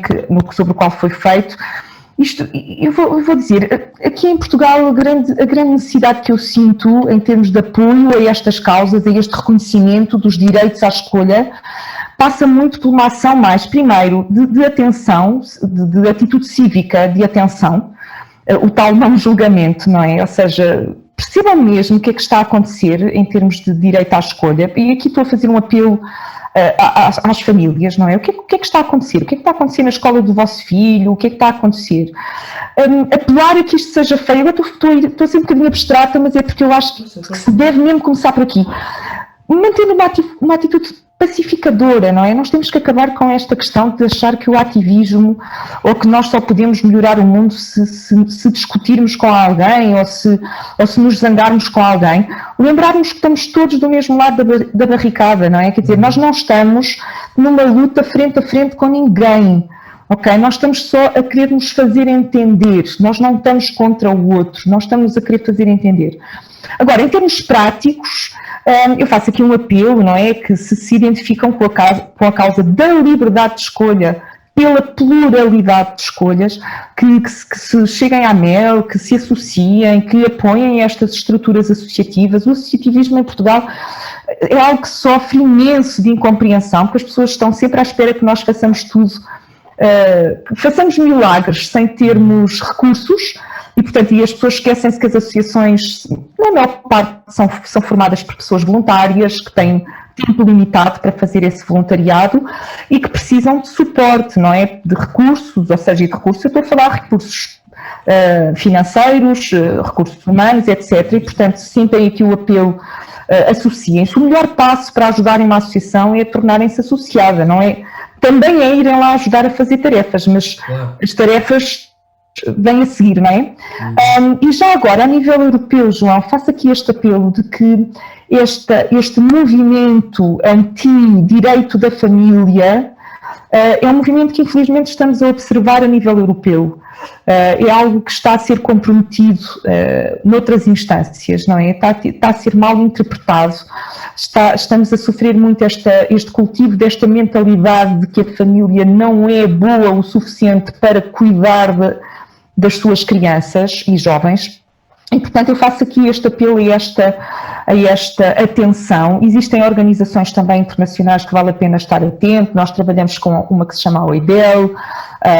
Speaker 4: sobre o qual foi feito. Isto, eu vou dizer, aqui em Portugal a grande necessidade que eu sinto em termos de apoio a estas causas, a este reconhecimento dos direitos à escolha, passa muito por uma ação mais, primeiro, de atenção, de atitude cívica, de atenção, o tal não julgamento, não é? Ou seja, percebam mesmo o que é que está a acontecer em termos de direito à escolha, e aqui estou a fazer um apelo às famílias, não é? O que é que está a acontecer? O que é que está a acontecer na escola do vosso filho? O que é que está a acontecer? Apelar a que isto seja feio, eu estou a ser um bocadinho abstrata, mas é porque eu acho que se deve mesmo começar por aqui. Mantendo uma atitude pacificadora, não é? Nós temos que acabar com esta questão de achar que o ativismo ou que nós só podemos melhorar o mundo se discutirmos com alguém ou se nos zangarmos com alguém. Lembrarmos que estamos todos do mesmo lado da barricada, não é? Quer dizer, nós não estamos numa luta frente a frente com ninguém, ok? Nós estamos só a querer nos fazer entender, nós não estamos contra o outro, nós estamos a querer fazer entender. Agora, em termos práticos, eu faço aqui um apelo, não é? Que se identificam com a causa da liberdade de escolha, pela pluralidade de escolhas, que se cheguem à MEL, que se associem, que apoiem estas estruturas associativas. O associativismo em Portugal é algo que sofre imenso de incompreensão, porque as pessoas estão sempre à espera que nós façamos tudo, façamos milagres sem termos recursos. E, portanto, as pessoas esquecem-se que as associações, na maior parte, são formadas por pessoas voluntárias, que têm tempo limitado para fazer esse voluntariado e que precisam de suporte, não é? De recursos, ou seja, de recursos, eu estou a falar de recursos financeiros, recursos humanos, etc. E, portanto, sentem aqui o apelo, associem-se. O melhor passo para ajudarem uma associação é tornarem-se associada, não é também é irem lá ajudar a fazer tarefas, mas as tarefas vêm a seguir, não é? E já agora, a nível europeu, João, faço aqui este apelo de que este movimento anti-direito da família é um movimento que infelizmente estamos a observar a nível europeu. É algo que está a ser comprometido noutras instâncias, não é? Está a ser mal interpretado. Estamos a sofrer muito este cultivo desta mentalidade de que a família não é boa o suficiente para cuidar das suas crianças e jovens. E, portanto, eu faço aqui este apelo a esta atenção. Existem organizações também internacionais que vale a pena estar atento. Nós trabalhamos com uma que se chama OIDEL,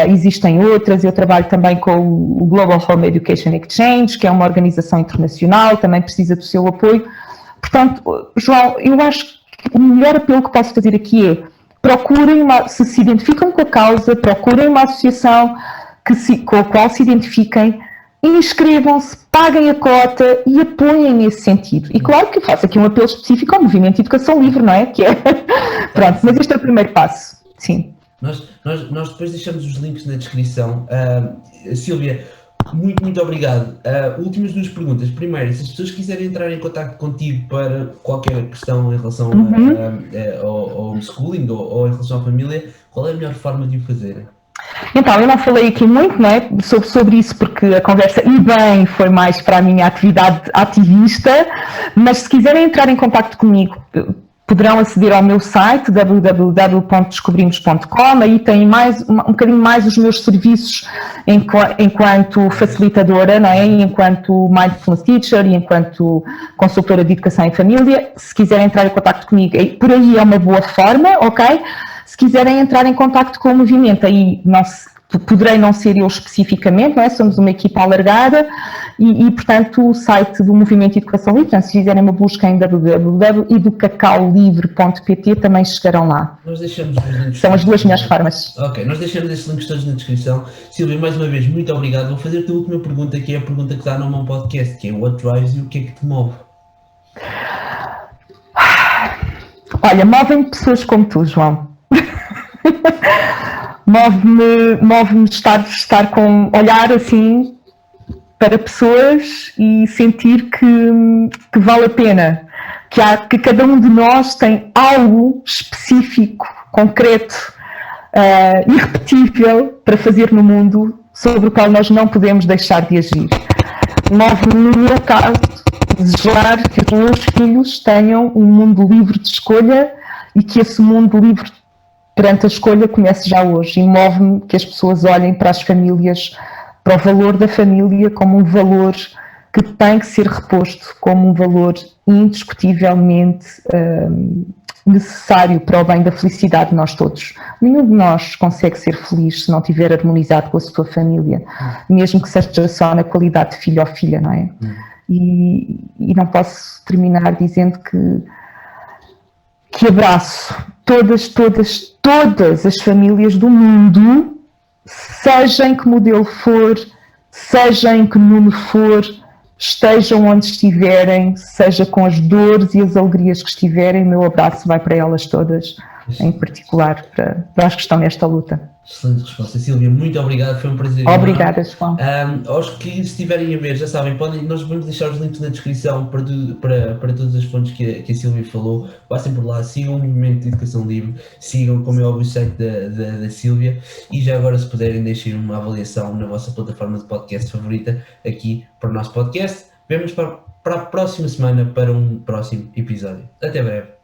Speaker 4: existem outras. Eu trabalho também com o Global Home Education Exchange, que é uma organização internacional, também precisa do seu apoio. Portanto, João, eu acho que o melhor apelo que posso fazer aqui é procurem, se se identificam com a causa, procurem uma associação com a qual se identifiquem, inscrevam-se, paguem a cota e apoiem nesse sentido. E claro que eu faço aqui um apelo específico ao Movimento de Educação Livre, não é? Que é... Pronto, mas este é o primeiro passo, sim.
Speaker 3: Nós depois deixamos os links na descrição. Sílvia, muito obrigado. Últimas duas perguntas. Primeiro, se as pessoas quiserem entrar em contato contigo para qualquer questão em relação ao homeschooling ou em relação à família, qual é a melhor forma de o fazerem?
Speaker 4: Então, eu não falei aqui muito, não é, sobre isso, porque a conversa, e bem, foi mais para a minha atividade ativista, mas se quiserem entrar em contacto comigo, poderão aceder ao meu site, www.descobrimos.com, aí tem um bocadinho mais os meus serviços enquanto facilitadora, não é, enquanto Mindfulness Teacher e enquanto consultora de educação em família. Se quiserem entrar em contacto comigo, por aí é uma boa forma, ok? Se quiserem entrar em contacto com o movimento, aí poderei não ser eu especificamente, não é? Somos uma equipa alargada e, portanto, o site do Movimento de Educação Livre, portanto, se fizerem uma busca em www.educacaolivre.pt também chegarão lá.
Speaker 3: Nós deixamos os links.
Speaker 4: São as duas melhores formas.
Speaker 3: Ok, nós deixamos esses links todos na descrição. Sílvia, mais uma vez, muito obrigado. Vou fazer-te a última pergunta, que é a pergunta que está no meu podcast, que é What drives you? O que é que te move?
Speaker 4: Olha, movem-me pessoas como tu, João. Move-me estar com olhar assim para pessoas e sentir que vale a pena, que cada um de nós tem algo específico, concreto, irrepetível para fazer no mundo, sobre o qual nós não podemos deixar de agir. Move-me, no meu caso, desejar que os meus filhos tenham um mundo livre de escolha e que esse mundo livre perante a escolha comece já hoje. E move-me que as pessoas olhem para as famílias, para o valor da família como um valor que tem que ser reposto, como um valor indiscutivelmente necessário para o bem da felicidade de nós todos. Nenhum de nós consegue ser feliz se não estiver harmonizado com a sua família, mesmo que seja só na qualidade de filho ou filha, não é? E não posso terminar dizendo que abraço todas as famílias do mundo, seja em que modelo for, seja em que número for, estejam onde estiverem, seja com as dores e as alegrias que estiverem, meu abraço vai para elas todas, em particular para as que estão nesta luta.
Speaker 3: Excelente resposta, Sílvia, muito obrigado, foi um prazer.
Speaker 4: Obrigada, João.
Speaker 3: Aos que estiverem a ver, já sabem, nós vamos deixar os links na descrição para todas as fontes que a Sílvia falou. Passem por lá, sigam o Movimento de Educação Livre, sigam, como é óbvio, o site da Sílvia e já agora, se puderem, deixem uma avaliação na vossa plataforma de podcast favorita aqui para o nosso podcast. Vemo-nos para a próxima semana para um próximo episódio. Até breve.